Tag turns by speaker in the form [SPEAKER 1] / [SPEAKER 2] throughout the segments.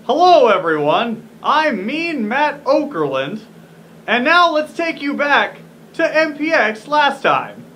[SPEAKER 1] Hello everyone, I'm Mean Matt Okerlund, and now let's take you back to MPX last time.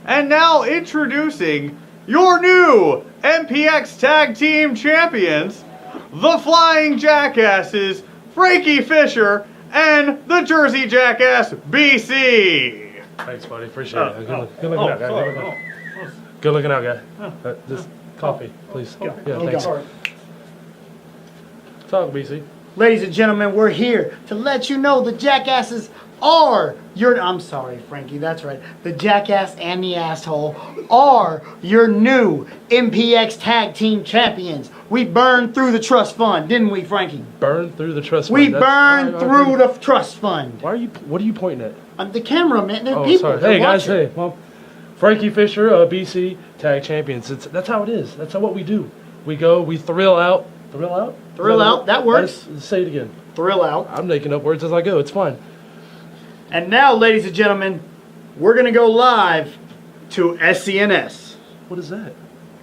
[SPEAKER 1] And now introducing your new MPX Tag Team Champions, the Flying Jackasses, Frankie Fisher, and the Jersey Jackass, BC.
[SPEAKER 2] Thanks, buddy. Appreciate it. Good looking out, guy. Good looking out, guy. Just coffee, please. Yeah, thanks. Talk, BC.
[SPEAKER 3] Ladies and gentlemen, we're here to let you know the Jackasses are I'm sorry, Frankie, that's right. The Jackass and the Asshole are your new MPX Tag Team Champions. We burned through the trust fund, didn't we, Frankie?
[SPEAKER 2] Burned through the trust fund.
[SPEAKER 3] We burned through the trust fund.
[SPEAKER 2] What are you pointing at?
[SPEAKER 3] The camera, man. The
[SPEAKER 2] Oh,
[SPEAKER 3] people.
[SPEAKER 2] sorry. Hey, guys, hey. Well, Frankie Fisher, BC Tag Champions. That's how it is. That's what we do. We go, we thrill out. Thrill out?
[SPEAKER 3] Thrill out, that works.
[SPEAKER 2] Say it again.
[SPEAKER 3] Thrill out.
[SPEAKER 2] I'm making up words as I go. It's fine.
[SPEAKER 3] And now, ladies and gentlemen, we're going to go live to SCNS.
[SPEAKER 2] What is that?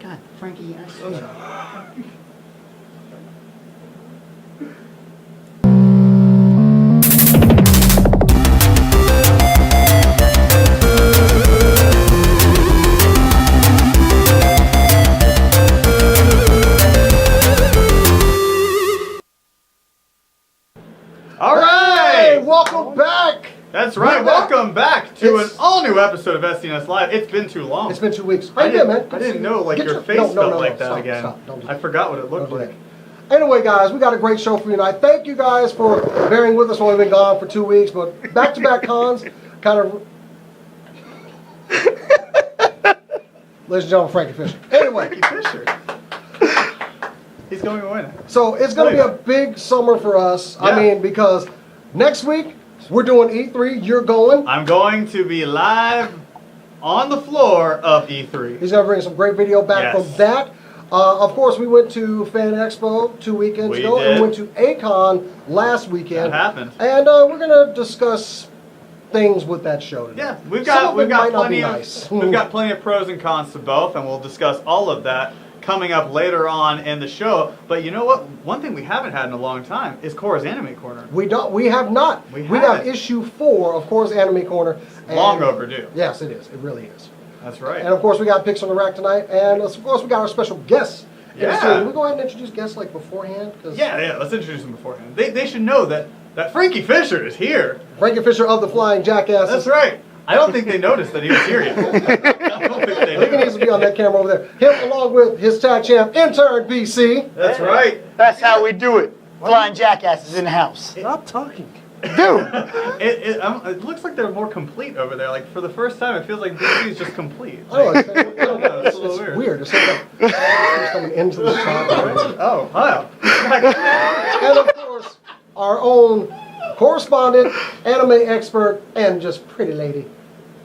[SPEAKER 3] God, Frankie, I swear.
[SPEAKER 1] All right!
[SPEAKER 4] Welcome back!
[SPEAKER 1] That's right, welcome back to an all-new episode of SCNS Live. It's been too long.
[SPEAKER 4] It's been 2 weeks. How you doing, man?
[SPEAKER 1] I didn't know your face felt like that again. I forgot what it looked like.
[SPEAKER 4] Anyway, guys, we got a great show for you tonight. Thank you guys for bearing with us when we've been gone for 2 weeks, but back-to-back cons, kind of... Ladies and gentlemen, Frankie Fisher. Anyway.
[SPEAKER 1] Frankie Fisher. He's going to win.
[SPEAKER 4] So it's going to be a big summer for us. Yeah. I mean, because next week, we're doing E3. You're going.
[SPEAKER 1] I'm going to be live on the floor of E3.
[SPEAKER 4] He's going to bring some great video back from that. Of course, we went to Fan Expo 2 weekends ago, and we went to A-Kon last weekend.
[SPEAKER 1] That happened.
[SPEAKER 4] And we're going to discuss things with that show today.
[SPEAKER 1] Yeah, we've got plenty of pros and cons to both, and we'll discuss all of that coming up later on in the show. But you know what? One thing we haven't had in a long time is Cora's Anime Corner.
[SPEAKER 4] We have not. We got issue 4 of Cora's Anime Corner.
[SPEAKER 1] Long overdue.
[SPEAKER 4] Yes, it is. It really is.
[SPEAKER 1] That's right.
[SPEAKER 4] And of course, we got picks on the rack tonight, and of course, we got our special guests. Yeah. Can we go ahead and introduce guests like beforehand?
[SPEAKER 1] Yeah. Let's introduce them beforehand. They should know that Frankie Fisher is here.
[SPEAKER 4] Frankie Fisher of the Flying Jackasses.
[SPEAKER 1] That's right. I don't think they noticed that he was here yet. I don't think they
[SPEAKER 4] knew. He needs to be on that camera over there. Him along with his tag champ, intern BC.
[SPEAKER 1] That's right.
[SPEAKER 3] That's how we do it. Flying Jackasses in the house.
[SPEAKER 2] Stop talking.
[SPEAKER 3] Dude.
[SPEAKER 1] It looks like they're more complete over there. Like, for the first time, it feels like BC is just complete.
[SPEAKER 4] Like, it's weird. It's like coming into the shop.
[SPEAKER 1] Oh, wow.
[SPEAKER 4] And of course, our own correspondent, anime expert, and just pretty lady,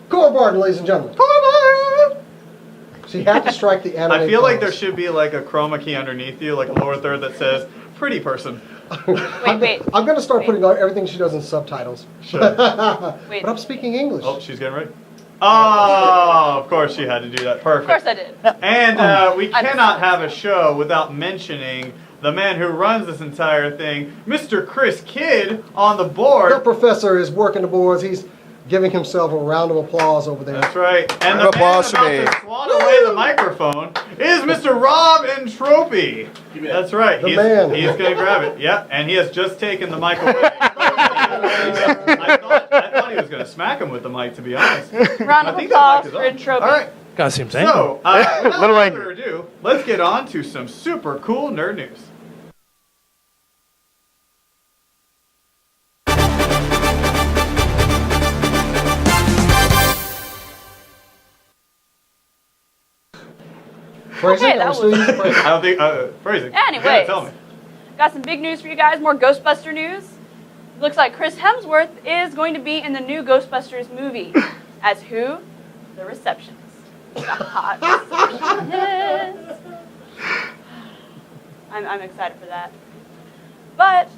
[SPEAKER 4] Cora Barton, ladies and gentlemen. She had to strike the anime.
[SPEAKER 1] I feel like there should be like a chroma key underneath you, like a lower third that says "pretty person."
[SPEAKER 5] Wait.
[SPEAKER 4] I'm gonna start putting everything she does in subtitles.
[SPEAKER 1] Sure.
[SPEAKER 5] Wait.
[SPEAKER 4] But I'm speaking English.
[SPEAKER 1] Oh, she's getting ready. Oh, of course she had to do that. Perfect.
[SPEAKER 5] Of course I did.
[SPEAKER 1] And we cannot have a show without mentioning the man who runs this entire thing, Mr. Chris Kidd, on the board.
[SPEAKER 4] The professor is working the boards. He's giving himself a round of applause over there.
[SPEAKER 1] That's right. And the man about to swat away the microphone is Mr. Rob Entropy. That's right. He's going to grab it. Yep. And he has just taken the mic away. I thought he was going to smack him with the mic, to be honest.
[SPEAKER 5] Round of applause for Entropy.
[SPEAKER 1] All right.
[SPEAKER 2] Guy seems angry.
[SPEAKER 1] So, without
[SPEAKER 6] Little
[SPEAKER 1] further
[SPEAKER 6] angry.
[SPEAKER 1] ado, let's get on to some super cool nerd news.
[SPEAKER 4] Phrasing?
[SPEAKER 5] Okay, that
[SPEAKER 4] Are we still
[SPEAKER 5] was-
[SPEAKER 4] using phrasing?
[SPEAKER 1] I don't think, phrasing.
[SPEAKER 5] Anyways.
[SPEAKER 1] Yeah, tell me.
[SPEAKER 5] Got some big news for you guys. More Ghostbuster news. Looks like Chris Hemsworth is going to be in the new Ghostbusters movie. As who? The receptionist. The hot receptionist. I'm excited for that. But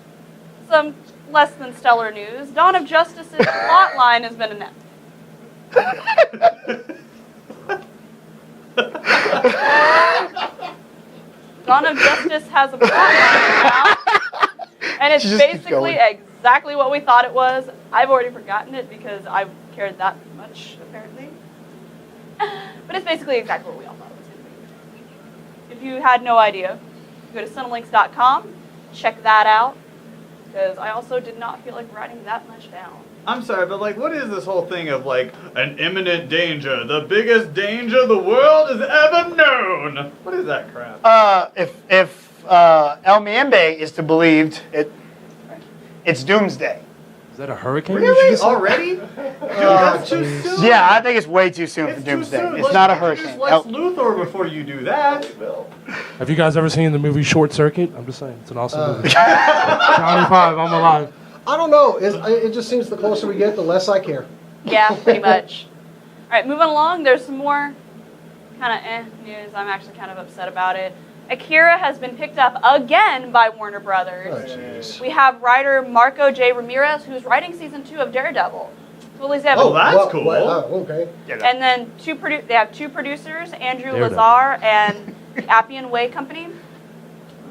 [SPEAKER 5] some less than stellar news. Dawn of Justice's plot line has been announced. Dawn of Justice has a plot line now, and it's
[SPEAKER 6] She just keeps
[SPEAKER 5] basically
[SPEAKER 6] going.
[SPEAKER 5] exactly what we thought it was. I've already forgotten it because I cared that much, apparently. But it's basically exactly what we all thought it was going to be. If you had no idea, go to cinelinks.com, check that out, because I also did not feel like writing that much down.
[SPEAKER 1] I'm sorry, but like, what is this whole thing of like an imminent danger, the biggest danger the world has ever known? What is that crap?
[SPEAKER 6] If El Miembe is to believed, it's doomsday.
[SPEAKER 2] Is that a hurricane? you
[SPEAKER 1] Really?
[SPEAKER 2] just said?
[SPEAKER 1] Already? Dude, that's too soon.
[SPEAKER 6] Yeah, I think it's way too soon
[SPEAKER 1] It's
[SPEAKER 6] for
[SPEAKER 1] too
[SPEAKER 6] doomsday.
[SPEAKER 1] soon.
[SPEAKER 6] It's
[SPEAKER 1] Let's
[SPEAKER 6] not a
[SPEAKER 1] introduce
[SPEAKER 6] hurricane.
[SPEAKER 1] Lex Luthor before you do that.
[SPEAKER 2] Have you guys ever seen the movie Short Circuit? I'm just saying, it's an awesome movie. Johnny Five, I'm alive.
[SPEAKER 4] I don't know. It just seems the closer we get, the less I care.
[SPEAKER 5] Yeah, pretty much. All right, moving along. There's some more kind of news. I'm actually kind of upset about it. Akira has been picked up again by Warner Brothers.
[SPEAKER 4] Oh, jeez.
[SPEAKER 5] We have writer Marco J. Ramirez, who's writing season 2 of Daredevil. So at least they have
[SPEAKER 1] Oh, that's cool.
[SPEAKER 4] Okay.
[SPEAKER 5] and then they have two producers, Andrew
[SPEAKER 2] Daredevil.
[SPEAKER 5] Lazar and the Appian Way Company.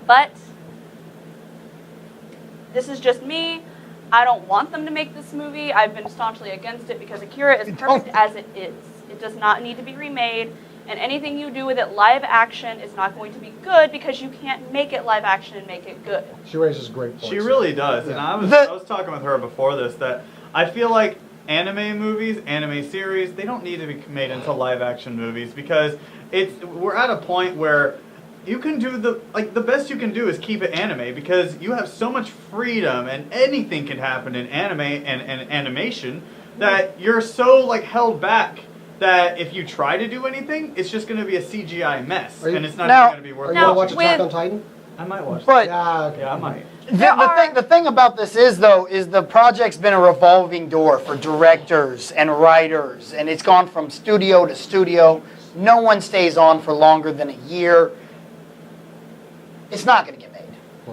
[SPEAKER 5] But this is just me. I don't want them to make this movie. I've been staunchly against it because Akira is perfect as it is. It does not need to be remade, and anything you do with it live action is not going to be good because you can't make it live action and make it good.
[SPEAKER 4] She raises great points.
[SPEAKER 1] She really does. And
[SPEAKER 4] Yeah.
[SPEAKER 1] I was talking with her before this that I feel like anime movies, anime series, they don't need to be made into live action movies because we're at a point where you can do the best you can do is keep it anime because you have so much freedom and anything can happen in anime and animation that you're so like held back that if you try to do anything, it's just going to be a CGI mess
[SPEAKER 4] Are you-
[SPEAKER 1] and it's not
[SPEAKER 6] Now-
[SPEAKER 1] going to be worth
[SPEAKER 4] Are
[SPEAKER 1] it.
[SPEAKER 4] you
[SPEAKER 5] Now,
[SPEAKER 4] going to watch Attack
[SPEAKER 5] with-
[SPEAKER 4] on Titan?
[SPEAKER 1] I might watch
[SPEAKER 6] But
[SPEAKER 4] Yeah, okay.
[SPEAKER 1] Yeah, I might.
[SPEAKER 6] the thing about this is, though, is the project's been a revolving door for directors and writers, and it's gone from studio to studio. No one stays on for longer than a year. It's not going to get made.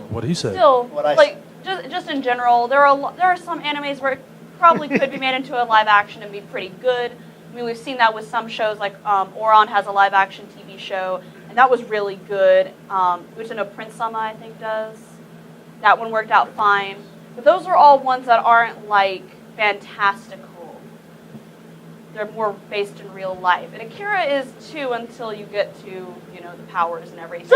[SPEAKER 2] What he said.
[SPEAKER 5] Still,
[SPEAKER 6] What I
[SPEAKER 5] like just in general, there are some animes where it probably could be made into a live action and be pretty good. I mean, we've seen that with some shows, like Oron has a live action TV show, and that was really good. Which I know Prince Sama, I think, does. That one worked out fine. But those are all ones that aren't like fantastical. They're more based in real life. And Akira is too until you get to, the powers and everything.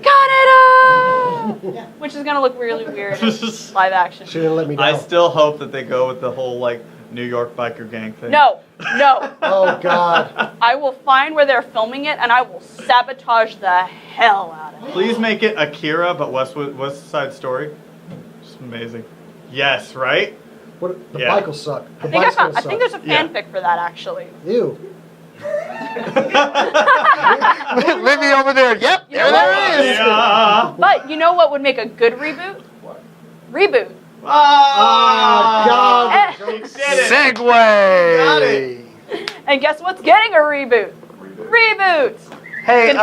[SPEAKER 5] Kaneda! Which is going to look really weird in live action.
[SPEAKER 4] She didn't let me
[SPEAKER 1] I
[SPEAKER 4] down.
[SPEAKER 1] still hope that they go with the whole like New York biker gang thing.
[SPEAKER 5] No.
[SPEAKER 4] Oh, God.
[SPEAKER 5] I will find where they're filming it and I will sabotage the hell out of it.
[SPEAKER 1] Please make it Akira, but West Side Story. Just amazing. Yes, right?
[SPEAKER 4] What, the
[SPEAKER 1] Yeah.
[SPEAKER 4] bike will suck. The
[SPEAKER 5] I think,
[SPEAKER 4] bike's gonna
[SPEAKER 5] I think there's a
[SPEAKER 1] Yeah.
[SPEAKER 5] fanfic for that actually.
[SPEAKER 4] Ew.
[SPEAKER 6] Livy over there. Yep,
[SPEAKER 5] You know
[SPEAKER 6] there it is.
[SPEAKER 1] Yeah.
[SPEAKER 5] But you know what would make a good reboot? Reboot.
[SPEAKER 1] Ah,
[SPEAKER 4] God.
[SPEAKER 1] You did it. Got it.
[SPEAKER 6] Segway.
[SPEAKER 5] And guess what's getting a reboot? Reboot.
[SPEAKER 6] Hey,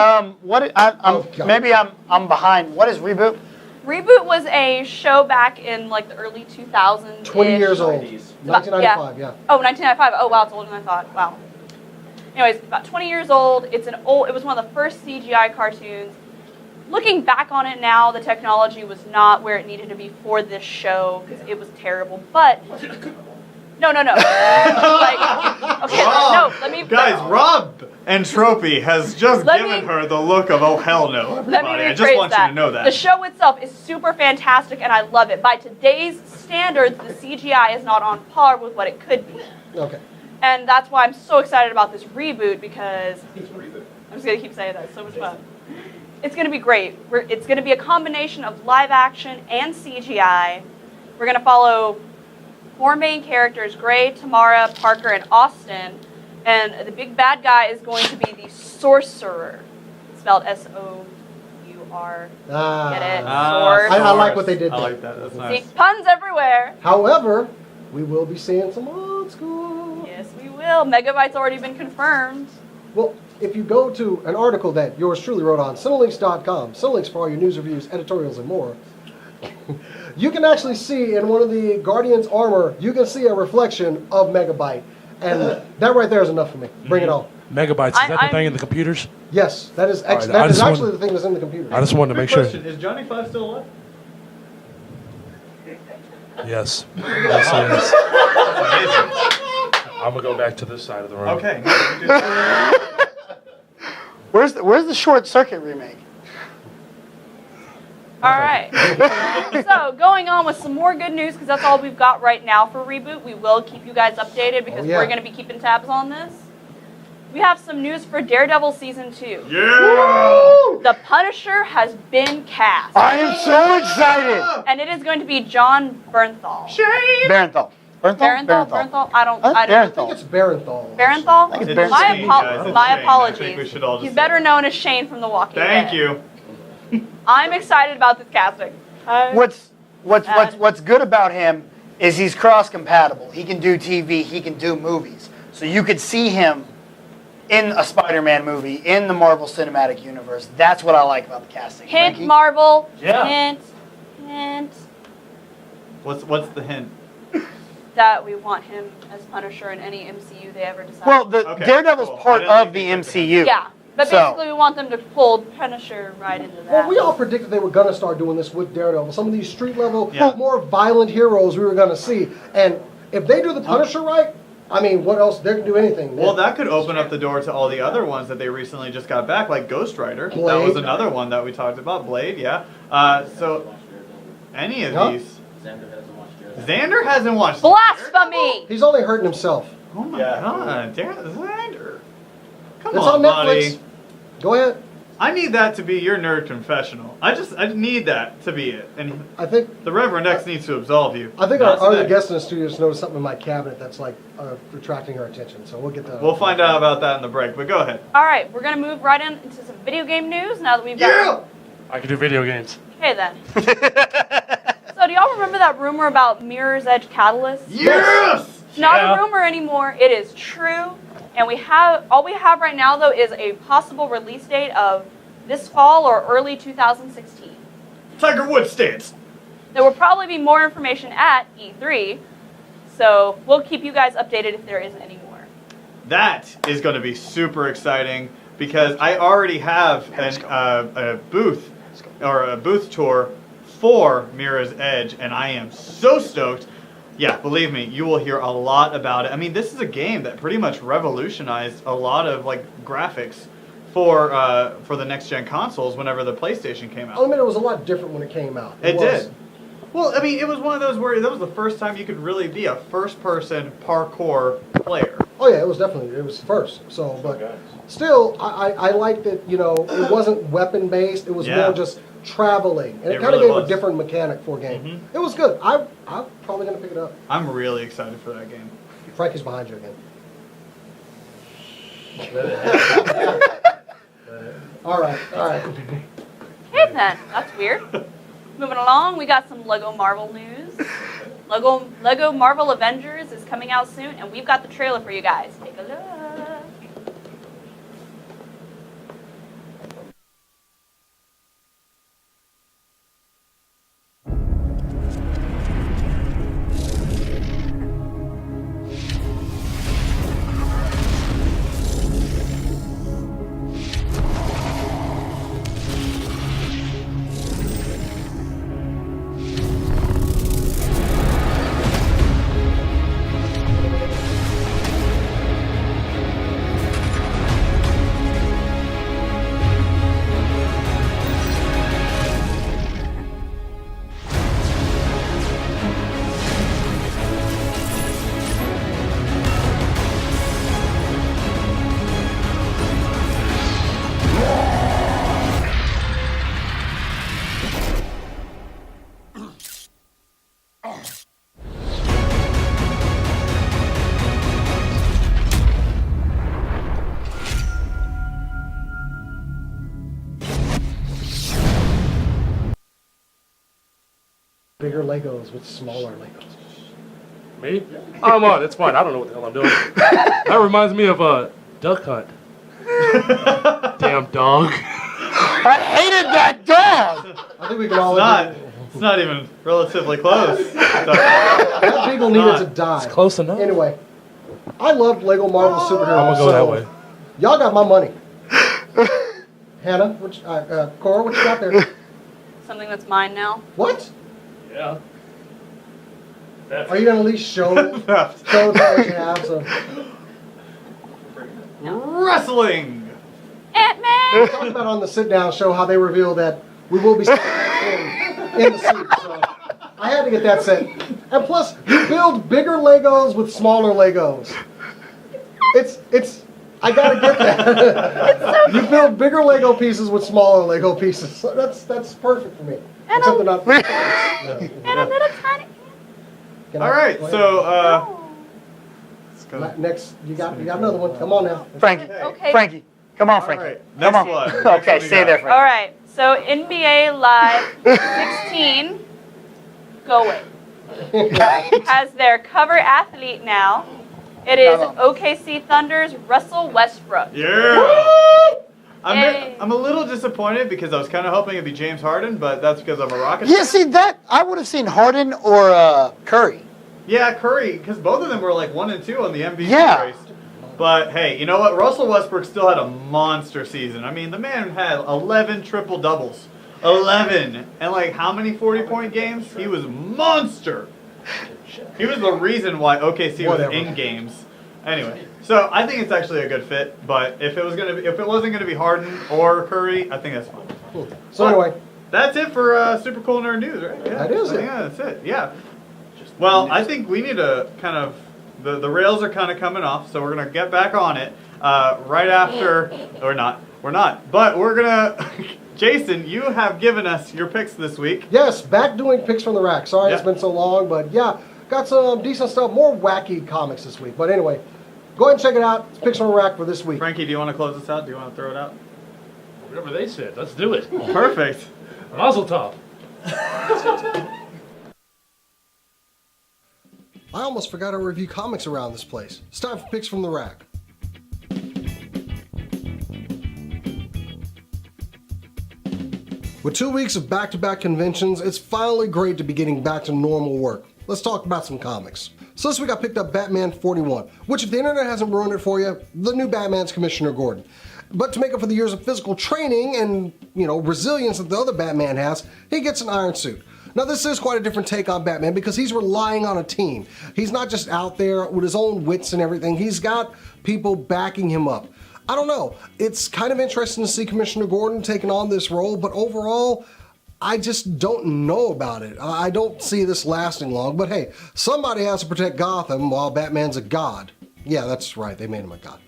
[SPEAKER 6] what?
[SPEAKER 4] Oh, God.
[SPEAKER 6] Maybe I'm behind. What is reboot?
[SPEAKER 5] Reboot was a show back in like the early 2000s.
[SPEAKER 4] 20 years old. 1995, yeah.
[SPEAKER 5] Oh, 1995. Oh, wow, it's older than I thought. Wow. Anyways, about 20 years old. It was one of the first CGI cartoons. Looking back on it now, the technology was not where it needed to be for this show because it was terrible. But no. Like, okay, no. Let me
[SPEAKER 1] Guys, Rob Entropy has just
[SPEAKER 5] Let
[SPEAKER 1] given
[SPEAKER 5] me-
[SPEAKER 1] her the look of, oh, hell no,
[SPEAKER 5] Let me
[SPEAKER 1] everybody. I just
[SPEAKER 5] rephrase
[SPEAKER 1] want
[SPEAKER 5] that.
[SPEAKER 1] you to know that.
[SPEAKER 5] The show itself is super fantastic, and I love it. By today's standards, the CGI is not on par with what it could be.
[SPEAKER 4] Okay.
[SPEAKER 5] And that's why I'm so excited about this reboot because I'm just going to keep saying that. It's so much fun. It's going to be great. It's going to be a combination of live action and CGI. We're going to follow 4 main characters, Gray, Tamara, Parker, and Austin. And the big bad guy is going to be the Sorcerer. It's spelled S-O-U-R. Get it? Source.
[SPEAKER 4] I like what they did
[SPEAKER 1] I
[SPEAKER 4] there.
[SPEAKER 1] like that. That's
[SPEAKER 5] See,
[SPEAKER 1] nice.
[SPEAKER 5] puns everywhere.
[SPEAKER 4] However, we will be seeing some old school.
[SPEAKER 5] Yes, we will. Megabyte's already been confirmed.
[SPEAKER 4] Well, if you go to an article that yours truly wrote on Cinelinks.com, Cinelinks for all your news, reviews, editorials, and more, you can actually see in one of the Guardian's armor, you can see a reflection of Megabyte. And that right there is enough for me. Bring it on.
[SPEAKER 2] Megabytes, is that the
[SPEAKER 5] I'm-
[SPEAKER 2] thing in the computers?
[SPEAKER 4] Yes, that is
[SPEAKER 2] All right, I
[SPEAKER 4] that is
[SPEAKER 2] just
[SPEAKER 4] actually
[SPEAKER 2] wanted-
[SPEAKER 4] the thing that's in the computer.
[SPEAKER 2] I just wanted to
[SPEAKER 1] Quick
[SPEAKER 2] make sure.
[SPEAKER 1] question, is Johnny Five still alive?
[SPEAKER 2] Yes. Yes. I'm going to go back to this side of the room.
[SPEAKER 1] Okay.
[SPEAKER 6] Where's the Short Circuit remake?
[SPEAKER 5] All right. So going on with some more good news, because that's all we've got right now for Reboot. We will keep you guys updated because
[SPEAKER 4] yeah.
[SPEAKER 5] we're going to be keeping tabs on this. We have some news for Daredevil Season 2.
[SPEAKER 1] Yeah!
[SPEAKER 5] The Punisher has been cast.
[SPEAKER 6] I am so excited.
[SPEAKER 5] And it is going to be John Bernthal.
[SPEAKER 6] Barenthal.
[SPEAKER 5] Bernthal? I don't
[SPEAKER 6] Huh?
[SPEAKER 5] know.
[SPEAKER 4] I think
[SPEAKER 6] Barenthal.
[SPEAKER 4] it's Barenthal.
[SPEAKER 5] Barenthal?
[SPEAKER 6] think it's
[SPEAKER 1] It's
[SPEAKER 5] My,
[SPEAKER 1] Shane, guys. It's
[SPEAKER 5] my
[SPEAKER 1] Shane. I
[SPEAKER 5] apologies.
[SPEAKER 1] think we should all just
[SPEAKER 5] He's
[SPEAKER 1] say
[SPEAKER 5] better
[SPEAKER 1] that.
[SPEAKER 5] known as Shane from The Walking Dead.
[SPEAKER 1] Thank you.
[SPEAKER 5] I'm excited about this casting.
[SPEAKER 6] What's good about him is he's cross-compatible. He can do TV, he can do movies. So you could see him in a Spider-Man movie, in the Marvel Cinematic Universe. That's what I like about the casting.
[SPEAKER 5] Hint,
[SPEAKER 6] Frankie?
[SPEAKER 5] Marvel.
[SPEAKER 2] Yeah.
[SPEAKER 5] Hint.
[SPEAKER 1] What's the hint?
[SPEAKER 5] That we want him as Punisher in any MCU they ever decide.
[SPEAKER 6] Well, the
[SPEAKER 1] Okay,
[SPEAKER 6] Daredevil's
[SPEAKER 1] cool. I
[SPEAKER 6] part
[SPEAKER 1] didn't
[SPEAKER 6] of
[SPEAKER 1] think
[SPEAKER 6] the
[SPEAKER 1] they said
[SPEAKER 6] MCU.
[SPEAKER 5] yeah, but
[SPEAKER 6] So-
[SPEAKER 5] basically we want them to pull Punisher right into that.
[SPEAKER 4] Well, we all predicted they were going to start doing this with Daredevil. Some of these street level,
[SPEAKER 1] Yeah.
[SPEAKER 4] more violent heroes we were going to see. And if they do the Punisher right, I mean, what else? They can do anything.
[SPEAKER 1] Well, that could open up the door to all the other ones that they recently just got back, like Ghost Rider. That
[SPEAKER 4] Blade.
[SPEAKER 1] was another one that we talked about. Blade, yeah. So, any of
[SPEAKER 4] Huh?
[SPEAKER 1] these. Xander hasn't watched
[SPEAKER 5] Blasphemy!
[SPEAKER 4] He's only hurting himself.
[SPEAKER 1] Oh my god, Xander. Come
[SPEAKER 4] It's
[SPEAKER 1] on,
[SPEAKER 4] on Netflix.
[SPEAKER 1] buddy.
[SPEAKER 4] Go ahead.
[SPEAKER 1] I need that to be your nerd confessional. I need that to be it. And
[SPEAKER 4] I think
[SPEAKER 1] the Reverend X needs to absolve you.
[SPEAKER 4] our
[SPEAKER 1] Not
[SPEAKER 4] other
[SPEAKER 1] today.
[SPEAKER 4] guest in the studio just noticed something in my cabinet that's like attracting her attention. So we'll get to
[SPEAKER 1] We'll find out about that in the break, but go ahead.
[SPEAKER 5] Alright, we're gonna move right into some video game news now that we've got.
[SPEAKER 2] I can do video games.
[SPEAKER 5] Okay then. So do y'all remember that rumor about Mirror's Edge Catalyst?
[SPEAKER 1] Yes!
[SPEAKER 5] It's not
[SPEAKER 2] Yeah.
[SPEAKER 5] a rumor anymore. It is true. And all we have right now though is a possible release date of this fall or early 2016.
[SPEAKER 1] Tiger Woods stance.
[SPEAKER 5] There will probably be more information at E3. So we'll keep you guys updated if there isn't any more.
[SPEAKER 1] That is going to be super exciting because I already have a booth or a booth tour for Mirror's Edge, and I am so stoked. Yeah, believe me, you will hear a lot about it. I mean, this is a game that pretty much revolutionized a lot of like graphics for the next gen consoles whenever the PlayStation came
[SPEAKER 4] I'll
[SPEAKER 1] out.
[SPEAKER 4] admit it was a lot different when it came out.
[SPEAKER 1] It
[SPEAKER 4] was.
[SPEAKER 1] did. Well, I mean, it was one of those where that was the first time you could really be a first-person parkour player.
[SPEAKER 4] Oh yeah, it was first. So, but still, I liked that. You know, it wasn't weapon based. It was
[SPEAKER 1] Yeah.
[SPEAKER 4] more just traveling, and it
[SPEAKER 1] It
[SPEAKER 4] kind of
[SPEAKER 1] really
[SPEAKER 4] gave
[SPEAKER 1] was.
[SPEAKER 4] a different mechanic for a game.
[SPEAKER 1] Mhm.
[SPEAKER 4] It was good. I'm probably gonna pick it up.
[SPEAKER 1] I'm really excited for that game.
[SPEAKER 4] Frankie's behind you again. All right.
[SPEAKER 5] Okay then, that's weird. Moving along, we got some Lego Marvel news. Lego Marvel Avengers is coming out soon, and we've got the trailer for you guys. Take a look.
[SPEAKER 4] bigger Legos with smaller Legos.
[SPEAKER 2] Me? I'm on. It's fine. I don't know what the hell I'm doing. That reminds me of Duck Hunt. Damn dog.
[SPEAKER 6] I hated that dog.
[SPEAKER 4] I think we can all agree.
[SPEAKER 1] It's not even relatively close.
[SPEAKER 4] That beagle needed to die.
[SPEAKER 2] It's close enough.
[SPEAKER 4] Anyway, I loved Lego Marvel superheroes.
[SPEAKER 2] I'm gonna go that way.
[SPEAKER 4] Y'all got my money. Hannah, Cora, what you got there?
[SPEAKER 5] Something that's mine now.
[SPEAKER 4] What?
[SPEAKER 2] Yeah.
[SPEAKER 4] Are you gonna at least show what you have? So.
[SPEAKER 1] Wrestling.
[SPEAKER 5] Ant-Man!
[SPEAKER 4] We talked about on the sit-down show how they reveal that we will be in the suit. So I had to get that set. And plus, you build bigger Legos with smaller Legos. It's. I gotta get that. You build bigger Lego pieces with smaller Lego pieces. So that's perfect for me.
[SPEAKER 5] And
[SPEAKER 4] Except they're not.
[SPEAKER 5] And a little tiny.
[SPEAKER 1] All right, so let's go.
[SPEAKER 4] Next, you got another one. Come on now.
[SPEAKER 6] Frankie.
[SPEAKER 5] Okay.
[SPEAKER 6] Frankie. Come on,
[SPEAKER 1] All
[SPEAKER 6] Frankie.
[SPEAKER 1] right,
[SPEAKER 6] Come
[SPEAKER 1] next
[SPEAKER 6] on.
[SPEAKER 1] one. Next
[SPEAKER 6] Okay,
[SPEAKER 1] one you
[SPEAKER 6] stay
[SPEAKER 1] got.
[SPEAKER 6] there,
[SPEAKER 5] All
[SPEAKER 6] Frankie.
[SPEAKER 5] right. So NBA Live 16 going has their cover athlete now. It is OKC Thunder's Russell Westbrook.
[SPEAKER 1] Yeah.
[SPEAKER 5] Yay.
[SPEAKER 1] I'm a little disappointed because I was kind of hoping it'd be James Harden, but that's because I'm a Rockets.
[SPEAKER 6] Yeah, see that I would have seen Harden or Curry.
[SPEAKER 1] Yeah, Curry, because both of them were like 1 and 2 on the MVP
[SPEAKER 6] Yeah.
[SPEAKER 1] race. But hey, you know what? Russell Westbrook still had a monster season. I mean, the man had 11 triple doubles. 11. And like how many 40-point games? He was monster. He was the reason why OKC
[SPEAKER 4] Whatever.
[SPEAKER 1] was in games. Anyway, so I think it's actually a good fit. But if it wasn't gonna be Harden or Curry, I think that's fine.
[SPEAKER 4] So anyway,
[SPEAKER 1] That's it for Super Cool Nerd News, right? Yeah,
[SPEAKER 4] That is it.
[SPEAKER 1] Yeah, that's it. Yeah. Well, I think we need to kind of the rails are kind of coming off, so we're gonna get back on it right after. Or not. We're not. But we're gonna. Jason, you have given us your picks this week.
[SPEAKER 4] yes, back doing picks from the rack. Sorry it's
[SPEAKER 1] Yeah.
[SPEAKER 4] been so long, but yeah, got some decent stuff. More wacky comics this week. But anyway, go ahead and check it out. It's picks from the rack for this week.
[SPEAKER 1] Frankie, do you want to close this out? Do you want to throw it out?
[SPEAKER 2] Whatever they said. Let's do it.
[SPEAKER 1] Perfect.
[SPEAKER 2] Mazel tov.
[SPEAKER 4] I almost forgot to review comics around this place. It's time for picks from the rack. With 2 weeks of back-to-back conventions, it's finally great to be getting back to normal work. Let's talk about some comics. So this week I picked up Batman 41, which if the internet hasn't ruined it for you, the new Batman's Commissioner Gordon. But to make up for the years of physical training and, resilience that the other Batman has, he gets an iron suit. Now this is quite a different take on Batman because he's relying on a team. He's not just out there with his own wits and everything. He's got people backing him up. I don't know. It's kind of interesting to see Commissioner Gordon taking on this role, but overall, I just don't know about it. I don't see this lasting long, but hey, somebody has to protect Gotham while Batman's a god. Yeah, that's right, they made him a god.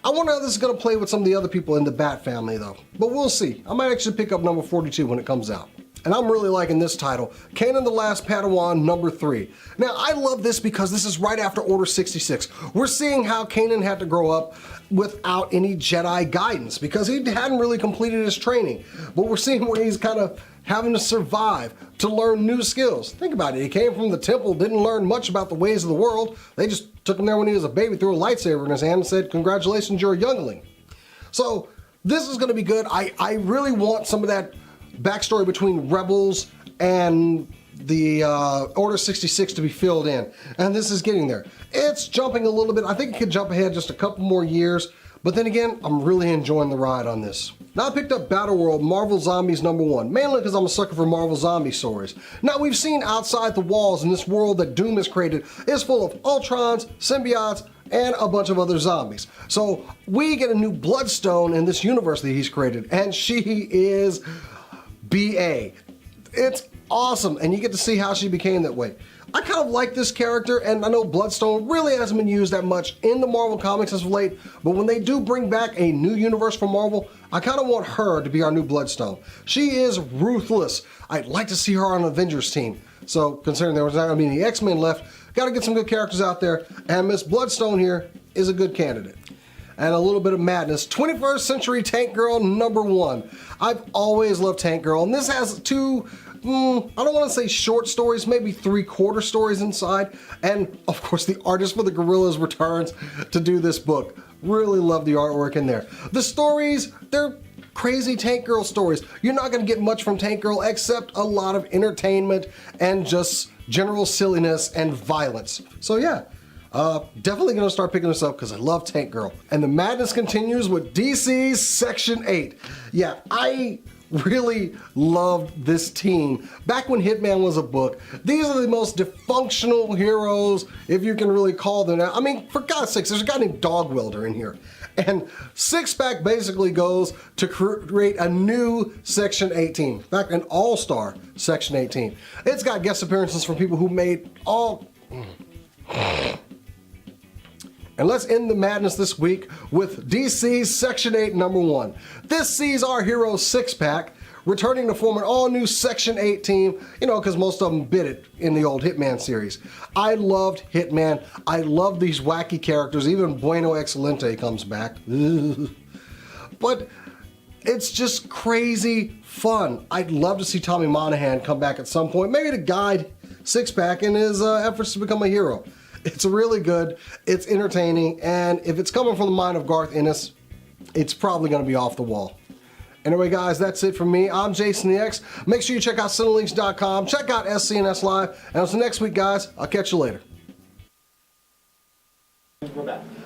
[SPEAKER 4] I wonder how this is going to play with some of the other people in the Bat family though, but we'll see. I might actually pick up number 42 when it comes out. And I'm really liking this title, Kanan the Last Padawan number 3. Now, I love this because this is right after Order 66. We're seeing how Kanan had to grow up without any Jedi guidance because he hadn't really completed his training. But we're seeing where he's kind of having to survive to learn new skills. Think about it, he came from the temple, didn't learn much about the ways of the world. They just took him there when he was a baby, threw a lightsaber in his hand and said, congratulations, you're a youngling. So this is gonna be good. I really want some of that backstory between Rebels and the Order 66 to be filled in, and this is getting there. It's jumping a little bit. I think it could jump ahead just a couple more years, but then again, I'm really enjoying the ride on this. Now I picked up Battleworld Marvel Zombies number 1, mainly because I'm a sucker for Marvel zombie stories. Now we've seen outside the walls in this world that Doom has created is full of Ultrons, symbiotes, and a bunch of other zombies. So we get a new Bloodstone in this universe that he's created, and she is BA. It's awesome, and you get to see how she became that way. I kind of like this character, and I know Bloodstone really hasn't been used that much in the Marvel comics as of late, but when they do bring back a new universe for Marvel, I kind of want her to be our new Bloodstone. She is ruthless. I'd like to see her on an Avengers team. So, considering there was not going to be any X-Men left, got to get some good characters out there, and Miss Bloodstone here is a good candidate. And a little bit of madness. 21st Century Tank Girl number 1. I've always loved Tank Girl, and this has 2 I don't want to say short stories, maybe 3/4 stories inside. And of course, the artist for the Gorillas returns to do this book. Really love the artwork in there. The stories, they're crazy Tank Girl stories. You're not going to get much from Tank Girl except a lot of entertainment and just general silliness and violence. So yeah, definitely going to start picking this up because I love Tank Girl. And the madness continues with DC's Section 8. Yeah, I really loved this team. Back when Hitman was a book, these are the most dysfunctional heroes, if you can really call them that. I mean, for God's sakes, there's a guy named Dog Welder in here. And Six-Pack basically goes to create a new Section 18. In fact, an all-star Section 18. It's got guest appearances from people who made all... And let's end the madness this week with DC's Section 8 #1. This sees our hero Six-Pack returning to form an all-new Section 8 team, you know, because most of them bit it in the old Hitman series. I loved Hitman. I love these wacky characters. Even Bueno Excelente comes back. But it's just crazy fun. I'd love to see Tommy Monahan come back at some point, maybe to guide Six-Pack in his efforts to become a hero. It's really good, it's entertaining, and if it's coming from the mind of Garth Ennis, it's probably going to be off the wall. Anyway, guys, that's it from me. I'm Jason the X. Make sure you check out Cinelinks.com, check out SCNS Live, and until next week, guys, I'll catch you later.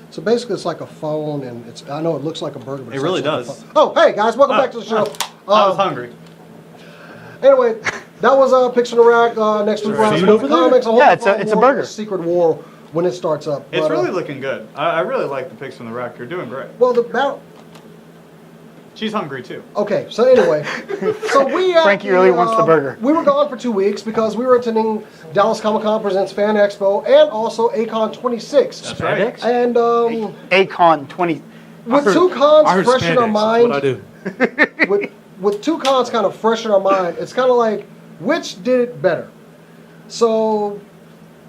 [SPEAKER 4] So basically, it's like a phone, and I know it looks like a burger, but
[SPEAKER 1] It really
[SPEAKER 4] actually like a
[SPEAKER 1] does.
[SPEAKER 4] phone. Oh, hey, guys, welcome back to the show.
[SPEAKER 1] I was hungry.
[SPEAKER 4] Anyway, that was Picks in the Rack. Next week, we're
[SPEAKER 2] See it over there?
[SPEAKER 4] comics.
[SPEAKER 6] Yeah, it's a burger.
[SPEAKER 4] Secret War when it starts up.
[SPEAKER 1] It's
[SPEAKER 4] But,
[SPEAKER 1] really looking good. I really like the picks from the rack. You're doing great.
[SPEAKER 4] well. The battle.
[SPEAKER 1] She's hungry too.
[SPEAKER 4] Okay, so anyway, so we
[SPEAKER 6] Frankie really wants the burger.
[SPEAKER 4] We were gone for 2 weeks because we were attending Dallas Comic Con presents Fan Expo and also A-Kon 26.
[SPEAKER 1] That's right.
[SPEAKER 4] And
[SPEAKER 6] A-Kon 20.
[SPEAKER 4] with two cons
[SPEAKER 2] I heard
[SPEAKER 4] fresh in our
[SPEAKER 2] spandex,
[SPEAKER 4] mind,
[SPEAKER 2] that's what I do.
[SPEAKER 4] with two cons kind of fresh in our mind, it's kind of like which did it better. So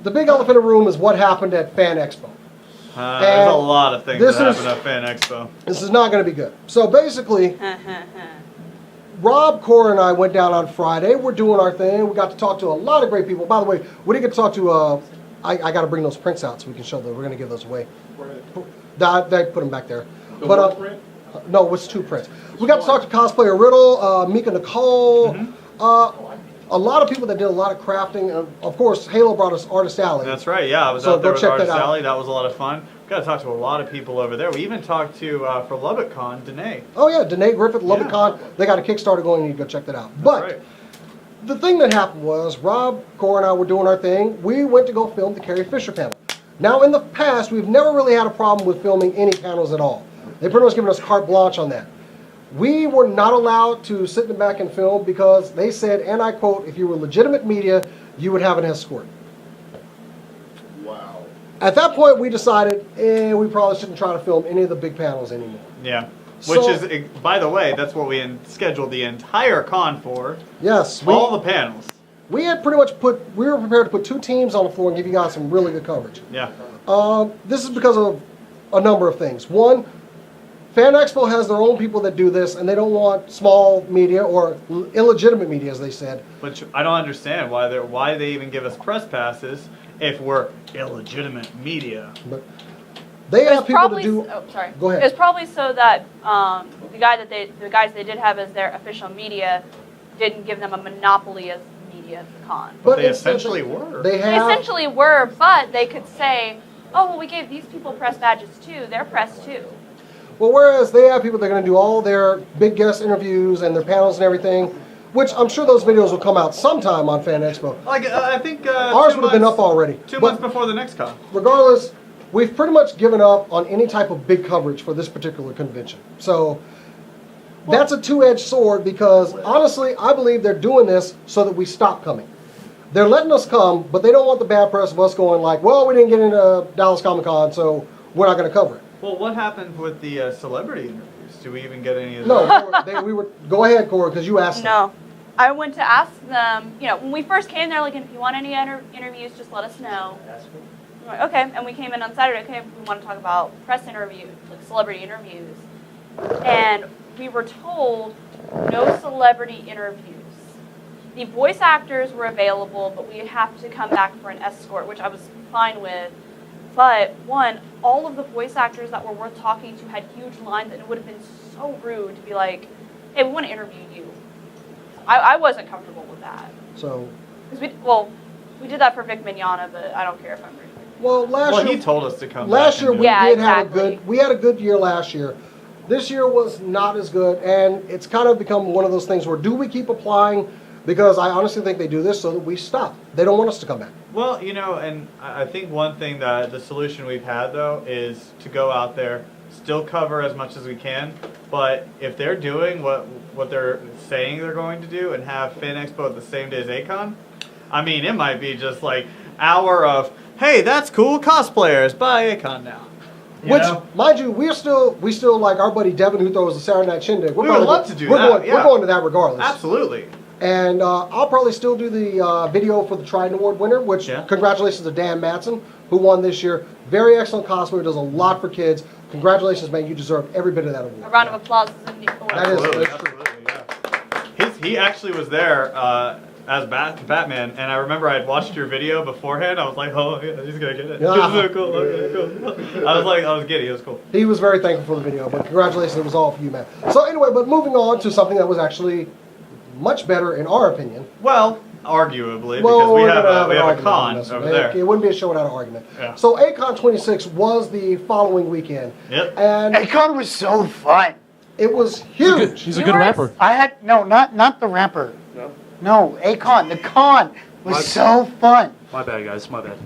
[SPEAKER 4] the big elephant in the room is what happened at Fan Expo.
[SPEAKER 1] There's a lot of things
[SPEAKER 4] this
[SPEAKER 1] that
[SPEAKER 4] is-
[SPEAKER 1] happen at Fan Expo.
[SPEAKER 4] This is not going to be good. So basically, Rob, Cora, and I went down on Friday. We're doing our thing. We got to talk to a lot of great people. By the way, we didn't get to talk to. I got to bring those prints out so we can show them. We're going to give those away. They put them back there. But no, it was 2 prints. We got to talk to cosplayer Riddle, Mika Nicole, a lot of people that did a lot of crafting. And of course, Halo brought us Artist Alley.
[SPEAKER 1] That's right. Yeah, I was
[SPEAKER 4] So
[SPEAKER 1] out there
[SPEAKER 4] go
[SPEAKER 1] with
[SPEAKER 4] check
[SPEAKER 1] Artist
[SPEAKER 4] that out.
[SPEAKER 1] Alley. That was a lot of fun. Got to talk to a lot of people over there. We even talked to for LubbockCon, Danae.
[SPEAKER 4] Oh yeah, Danae Griffith, Love
[SPEAKER 1] Yeah.
[SPEAKER 4] Con. They got a Kickstarter going. You need to go check that out. But
[SPEAKER 1] Right.
[SPEAKER 4] the thing that happened was Rob, Cora, and I were doing our thing. We went to go film the Carrie Fisher panel. Now, in the past, we've never really had a problem with filming any panels at all. They pretty much given us carte blanche on that. We were not allowed to sit in the back and film because they said, and I quote, if you were legitimate media, you would have an escort.
[SPEAKER 7] Wow.
[SPEAKER 4] At that point, we decided, we probably shouldn't try to film any of the big panels anymore.
[SPEAKER 1] Yeah.
[SPEAKER 4] So-
[SPEAKER 1] Which is, by the way, that's what we scheduled the entire con for.
[SPEAKER 4] Yes,
[SPEAKER 1] All the panels.
[SPEAKER 4] we had pretty much we were prepared to put 2 teams on the floor and give you guys some really good coverage.
[SPEAKER 1] Yeah.
[SPEAKER 4] This is because of a number of things. One, Fan Expo has their own people that do this, and they don't want small media or illegitimate media, as they said.
[SPEAKER 1] Which I don't understand why they even give us press passes if we're illegitimate media.
[SPEAKER 4] But they
[SPEAKER 5] It
[SPEAKER 4] have
[SPEAKER 5] was
[SPEAKER 4] people
[SPEAKER 5] probably,
[SPEAKER 4] to do.
[SPEAKER 5] oh, sorry.
[SPEAKER 4] Go ahead.
[SPEAKER 5] It was probably so that the guys they did have as their official media didn't give them a monopoly as media at the con.
[SPEAKER 1] But they
[SPEAKER 4] instead
[SPEAKER 1] essentially were.
[SPEAKER 4] They
[SPEAKER 5] They
[SPEAKER 4] have.
[SPEAKER 5] essentially were, but they could say, "Oh, well, we gave these people press badges too. They're press too."
[SPEAKER 4] Well, whereas they have people that are going to do all their big guest interviews and their panels and everything, which I'm sure those videos will come out sometime on Fan Expo.
[SPEAKER 1] Like I think
[SPEAKER 4] Ours would have been up already.
[SPEAKER 1] 2
[SPEAKER 4] But
[SPEAKER 1] months before the next con.
[SPEAKER 4] regardless, we've pretty much given up on any type of big coverage for this particular convention. So that's a two-edged sword because honestly, I believe they're doing this so that we stop coming. They're letting us come, but they don't want the bad press of us going like, well, we didn't get into Dallas Comic Con, so we're not going to cover it.
[SPEAKER 1] Well, what happened with the celebrity interviews? Do we even get any of
[SPEAKER 4] No,
[SPEAKER 1] those?
[SPEAKER 4] we were. Go ahead, Cora, because you asked them.
[SPEAKER 5] No. I went to ask them, when we first came, they're like, if you want any interviews, just let us know. I'm like, okay, and we came in on Saturday, okay, we want to talk about press interviews, like celebrity interviews. And we were told no celebrity interviews. The voice actors were available, but we have to come back for an escort, which I was fine with. But one, all of the voice actors that were worth talking to had huge lines, and it would have been so rude to be like, "Hey, we want to interview you." I wasn't comfortable with that.
[SPEAKER 4] So,
[SPEAKER 5] we did that for Vic Mignogna, but I don't care if I'm rude.
[SPEAKER 4] well, last year
[SPEAKER 1] he told us to come
[SPEAKER 4] last
[SPEAKER 1] back.
[SPEAKER 4] year
[SPEAKER 1] and
[SPEAKER 4] we
[SPEAKER 1] do it.
[SPEAKER 5] Yeah,
[SPEAKER 4] did have a
[SPEAKER 5] exactly.
[SPEAKER 4] good. We had a good year last year. This year was not as good, and it's kind of become one of those things where do we keep applying? Because I honestly think they do this so that we stop. They don't want us to come back.
[SPEAKER 1] Well, and I think one thing that the solution we've had though is to go out there, still cover as much as we can, but if they're doing what they're saying they're going to do and have Fan Expo the same day as A-Kon, I mean, it might be just like hour of, hey, that's cool, cosplayers, buy A-Kon now. You
[SPEAKER 4] Which,
[SPEAKER 1] know?
[SPEAKER 4] mind you, we still like our buddy Devin who throws the Saturday Night Shindig.
[SPEAKER 1] We would love to do that, yeah.
[SPEAKER 4] We're going to that regardless.
[SPEAKER 1] Absolutely.
[SPEAKER 4] And I'll probably still do the video for the Trident Award winner, which congratulations to Dan Matson, who won this year. Very excellent cosplayer, does a lot for kids. Congratulations, man. You deserve every bit of that award.
[SPEAKER 5] A round of applause is in the order.
[SPEAKER 4] That is-
[SPEAKER 1] Absolutely,
[SPEAKER 4] that's true.
[SPEAKER 1] absolutely, yeah. He actually was there as Batman, and I remember I had watched your video beforehand. I was like, oh, yeah, he's gonna get it.
[SPEAKER 4] Yeah.
[SPEAKER 1] This is so cool. Okay, cool. I was giddy. It was cool.
[SPEAKER 4] He was very thankful for the video, but congratulations, it was all for you, man. So anyway, but moving on to something that was actually much better in our opinion.
[SPEAKER 1] Well, arguably,
[SPEAKER 4] Well,
[SPEAKER 1] because we
[SPEAKER 4] we're
[SPEAKER 1] have
[SPEAKER 4] gonna
[SPEAKER 1] a
[SPEAKER 4] argument on
[SPEAKER 1] con
[SPEAKER 4] this
[SPEAKER 1] over
[SPEAKER 4] one.
[SPEAKER 1] there.
[SPEAKER 4] It wouldn't be a show without an argument.
[SPEAKER 1] Yeah.
[SPEAKER 4] So A-Kon 26 was the following weekend.
[SPEAKER 1] Yep.
[SPEAKER 4] And
[SPEAKER 6] A-Kon was so fun.
[SPEAKER 4] it was huge.
[SPEAKER 2] He's a
[SPEAKER 5] You
[SPEAKER 2] good
[SPEAKER 5] were
[SPEAKER 2] rapper.
[SPEAKER 6] I had not the rapper.
[SPEAKER 2] No?
[SPEAKER 6] No, A-Kon. The con was
[SPEAKER 2] What?
[SPEAKER 6] so fun.
[SPEAKER 2] My bad, guys. My bad.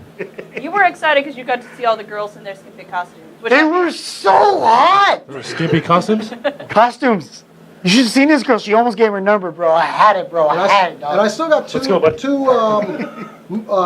[SPEAKER 5] You were excited because you got to see all the girls in their skimpy costumes. Which
[SPEAKER 6] They were so hot.
[SPEAKER 2] There were skimpy costumes.
[SPEAKER 6] Costumes. You should have seen this girl. She almost gave her number, bro. I had it, bro.
[SPEAKER 4] And
[SPEAKER 6] I had it,
[SPEAKER 4] and I
[SPEAKER 6] dog.
[SPEAKER 4] still got two
[SPEAKER 2] Let's go, bud.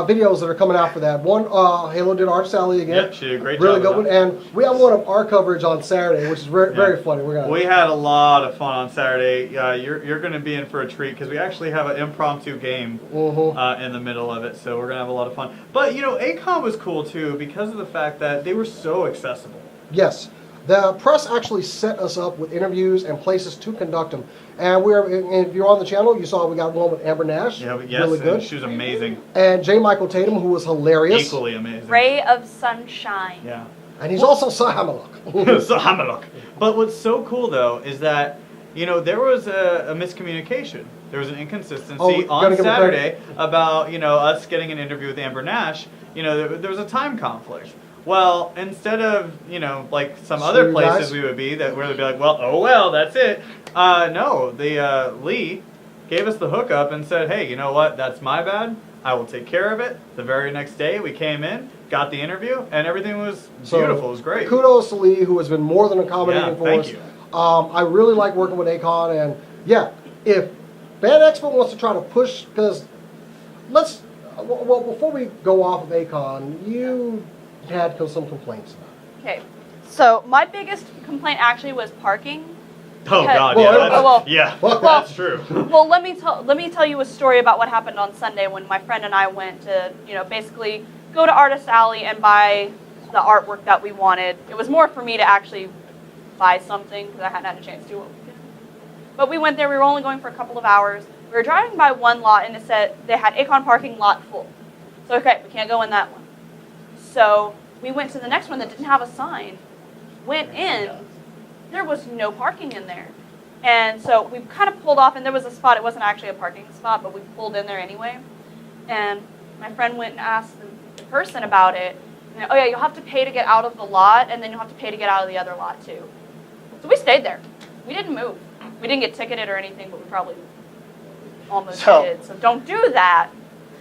[SPEAKER 4] videos that are coming out for that. One, Halo did Art Sally again.
[SPEAKER 1] Yep, she did a great
[SPEAKER 4] Really
[SPEAKER 1] job
[SPEAKER 4] good
[SPEAKER 1] with
[SPEAKER 4] one. And we have one of our coverage on Saturday, which is very funny. We're gonna.
[SPEAKER 1] We had a lot of fun on Saturday. You're going to be in for a treat because we actually have an impromptu game in the middle of it, so we're going to have a lot of fun. But A-Kon was cool too because of the fact that they were so accessible.
[SPEAKER 4] Yes. The press actually set us up with interviews and places to conduct them. And if you're on the channel, you saw we got one with Amber Nash.
[SPEAKER 1] Yeah, yes,
[SPEAKER 4] really
[SPEAKER 1] and
[SPEAKER 4] good.
[SPEAKER 1] she was amazing,
[SPEAKER 4] And J. Michael Tatum, who was hilarious.
[SPEAKER 1] equally amazing.
[SPEAKER 5] Ray of Sunshine.
[SPEAKER 1] Yeah.
[SPEAKER 4] And he's also Sahamaluk.
[SPEAKER 1] So Hamalok. But what's so cool though is that there was a miscommunication. There was an inconsistency
[SPEAKER 4] Oh, gotta
[SPEAKER 1] on
[SPEAKER 4] give him
[SPEAKER 1] Saturday about us getting an interview with Amber Nash. There was a time conflict. Well, instead of like some
[SPEAKER 4] So
[SPEAKER 1] other
[SPEAKER 4] you
[SPEAKER 1] places
[SPEAKER 4] guys-
[SPEAKER 1] we would be that where they'd be like, well, that's it. No, the Lee gave us the hookup and said, hey, you know what? That's my bad. I will take care of it. The very next day, we came in, got the interview, and everything was beautiful. It was great.
[SPEAKER 4] Kudos to Lee, who has been more than accommodating
[SPEAKER 1] Yeah,
[SPEAKER 4] for
[SPEAKER 1] thank
[SPEAKER 4] us.
[SPEAKER 1] you.
[SPEAKER 4] I really like working with A-Kon, and yeah, if Fan Expo wants to try to push, because before we go off of A-Kon, you had some complaints about it.
[SPEAKER 5] Okay. So my biggest complaint actually was parking.
[SPEAKER 1] Oh
[SPEAKER 5] Okay.
[SPEAKER 1] God,
[SPEAKER 4] Well,
[SPEAKER 1] yeah,
[SPEAKER 4] well,
[SPEAKER 1] that's true.
[SPEAKER 5] Well, let me tell you a story about what happened on Sunday when my friend and I went to, basically go to Artist Alley and buy the artwork that we wanted. It was more for me to actually buy something because I hadn't had a chance to. But we went there. We were only going for a couple of hours. We were driving by one lot and it said they had A-Kon parking lot full. So okay, we can't go in that one. So we went to the next one that didn't have a sign. Went in. There was no parking in there. And so we kind of pulled off, and there was a spot. It wasn't actually a parking spot, but we pulled in there anyway. And my friend went and asked the person about it. And, oh, yeah, you'll have to pay to get out of the lot, and then you'll have to pay to get out of the other lot, too. So we stayed there. We didn't move. We didn't get ticketed or anything, but we probably almost did. So don't do that.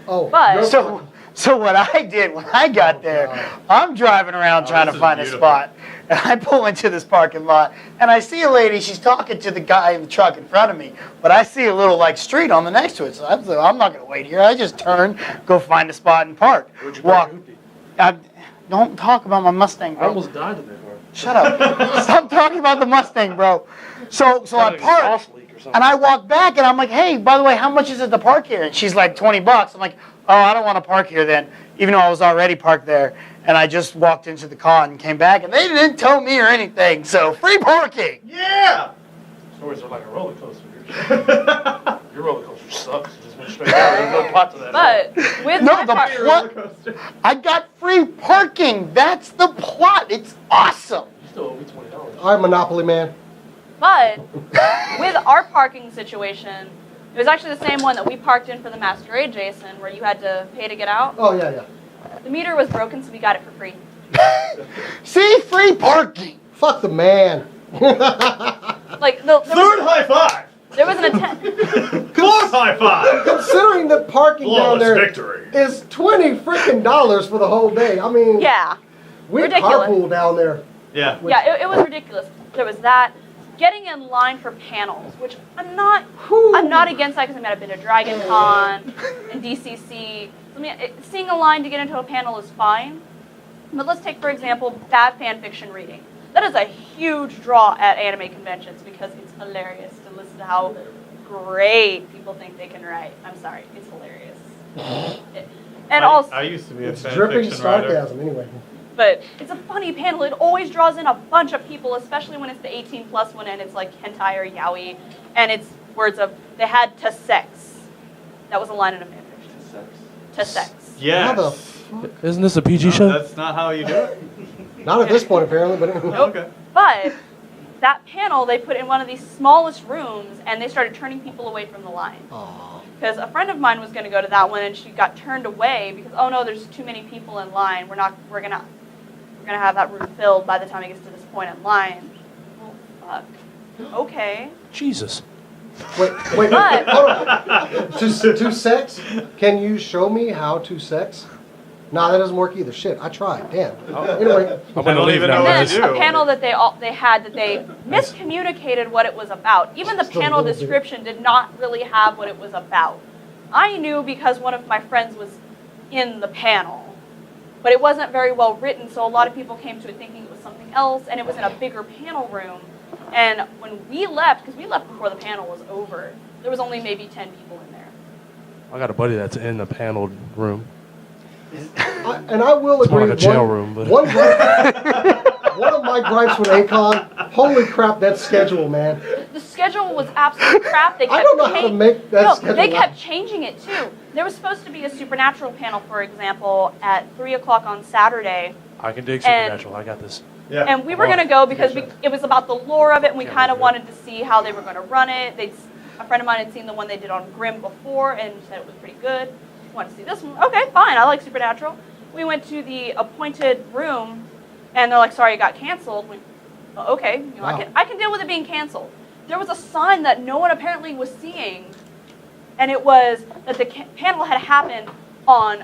[SPEAKER 4] Oh,
[SPEAKER 5] But-
[SPEAKER 4] you're-
[SPEAKER 6] So what I did when I got there,
[SPEAKER 4] God.
[SPEAKER 6] I'm driving around trying
[SPEAKER 1] this
[SPEAKER 6] to
[SPEAKER 1] is
[SPEAKER 6] find a
[SPEAKER 1] beautiful.
[SPEAKER 6] spot. And I pull into this parking lot, and I see a lady. She's talking to the guy in the truck in front of me, but I see a little street on the next to it. So I'm not going to wait here. I just turn, go find a spot and park.
[SPEAKER 2] Where'd you
[SPEAKER 6] Walk.
[SPEAKER 2] park, Hoopty?
[SPEAKER 6] Don't talk about my Mustang,
[SPEAKER 2] I
[SPEAKER 6] bro.
[SPEAKER 2] almost died in that car.
[SPEAKER 6] Shut up. Stop talking about the Mustang, bro. So I
[SPEAKER 2] Sounded like a
[SPEAKER 6] park.
[SPEAKER 2] exhaust leak or something.
[SPEAKER 6] And I walk back and I'm like, hey, by the way, how much is it to park here? And she's like, $20. I'm like, oh, I don't want to park here then, even though I was already parked there. And I just walked into the con and came back and they didn't tell me or anything. So free parking.
[SPEAKER 1] Yeah.
[SPEAKER 2] Stories are like a roller coaster. Your roller coaster sucks. It just went straight down. There's no plot to that.
[SPEAKER 5] But with
[SPEAKER 6] No,
[SPEAKER 5] my
[SPEAKER 6] the
[SPEAKER 5] park,
[SPEAKER 6] plot- I got free parking. That's the plot. It's awesome.
[SPEAKER 2] You still owe me $20.
[SPEAKER 4] All right, Monopoly man.
[SPEAKER 5] but with our parking situation, it was actually the same one that we parked in for the Masquerade, Jason, where you had to pay to get out.
[SPEAKER 4] Oh yeah, yeah.
[SPEAKER 5] The meter was broken, so we got it for free.
[SPEAKER 6] See, free parking.
[SPEAKER 4] Fuck the man.
[SPEAKER 5] Like
[SPEAKER 1] Third high five.
[SPEAKER 5] there was an attempt.
[SPEAKER 1] Fourth high five.
[SPEAKER 4] Considering that parking down
[SPEAKER 1] Flawless
[SPEAKER 4] there
[SPEAKER 1] victory.
[SPEAKER 4] is $20 freaking for the whole day. I mean,
[SPEAKER 5] Yeah.
[SPEAKER 4] we
[SPEAKER 5] ridiculous.
[SPEAKER 4] carpool down there.
[SPEAKER 1] Yeah.
[SPEAKER 5] Yeah, it was ridiculous. There was that. Getting in line for panels, which I'm not against that because I've been to Dragon Con and DCC. Seeing a line to get into a panel is fine. But let's take, for example, bad fan fiction reading. That is a huge draw at anime conventions because it's hilarious to listen to how great people think they can write. I'm sorry, it's hilarious. And also,
[SPEAKER 1] I used to be a
[SPEAKER 4] It's
[SPEAKER 1] fan
[SPEAKER 4] dripping
[SPEAKER 1] fiction writer.
[SPEAKER 4] sarcasm anyway.
[SPEAKER 5] but it's a funny panel. It always draws in a bunch of people, especially when it's the 18+ one and it's like hentai or yaoi, and it's words of they had to sex. That was a line in a fan fiction. To sex.
[SPEAKER 1] Yes.
[SPEAKER 4] How the
[SPEAKER 2] Isn't this a PG
[SPEAKER 1] No,
[SPEAKER 2] show?
[SPEAKER 1] that's not how you do it.
[SPEAKER 4] Not at this point apparently, but
[SPEAKER 1] Okay.
[SPEAKER 5] But that panel they put in one of these smallest rooms, and they started turning people away from the line.
[SPEAKER 4] Aw.
[SPEAKER 5] Because a friend of mine was going to go to that one, and she got turned away because oh no, there's too many people in line. We're gonna have that room filled by the time it gets to this point in line. Well, fuck. Okay.
[SPEAKER 2] Jesus.
[SPEAKER 4] Wait,
[SPEAKER 5] But-
[SPEAKER 4] hold on. To sex? Can you show me how to sex? Nah, that doesn't work either. Shit, I tried. Damn. Anyway,
[SPEAKER 2] I'm
[SPEAKER 1] I
[SPEAKER 2] gonna
[SPEAKER 1] don't
[SPEAKER 2] leave
[SPEAKER 1] even
[SPEAKER 2] now.
[SPEAKER 1] know what
[SPEAKER 5] And
[SPEAKER 1] to
[SPEAKER 5] then
[SPEAKER 1] do.
[SPEAKER 5] a panel that they had that they miscommunicated what it was about. Even the
[SPEAKER 4] Just a
[SPEAKER 5] panel
[SPEAKER 4] little bit.
[SPEAKER 5] description did not really have what it was about. I knew because one of my friends was in the panel, but it wasn't very well written, so a lot of people came to it thinking it was something else, and it was in a bigger panel room. And when we left, because we left before the panel was over, there was only maybe 10 people in there.
[SPEAKER 2] I got a buddy that's in the paneled room.
[SPEAKER 4] and I will
[SPEAKER 2] It's more
[SPEAKER 4] agree.
[SPEAKER 2] like a jail room, but-
[SPEAKER 4] one of my gripes with A-Kon, holy crap, that schedule, man.
[SPEAKER 5] The schedule was absolute crap. They kept
[SPEAKER 4] I don't know how to make that schedule
[SPEAKER 5] They kept
[SPEAKER 4] last.
[SPEAKER 5] changing it too. There was supposed to be a supernatural panel, for example, at 3:00 on Saturday,
[SPEAKER 2] I can dig
[SPEAKER 5] And-
[SPEAKER 2] Supernatural. I got this.
[SPEAKER 1] Yeah.
[SPEAKER 5] and we were going to go because it was about the lore of it, and we kind of wanted to see how they were going to run it. A friend of mine had seen the one they did on Grimm before and said it was pretty good. Wanted to see this one. Okay, fine. I like Supernatural. We went to the appointed room, and they're like, "Sorry, it got canceled." We, well, okay,
[SPEAKER 4] Wow.
[SPEAKER 5] I can deal with it being canceled. There was a sign that no one apparently was seeing, and it was that the panel had happened on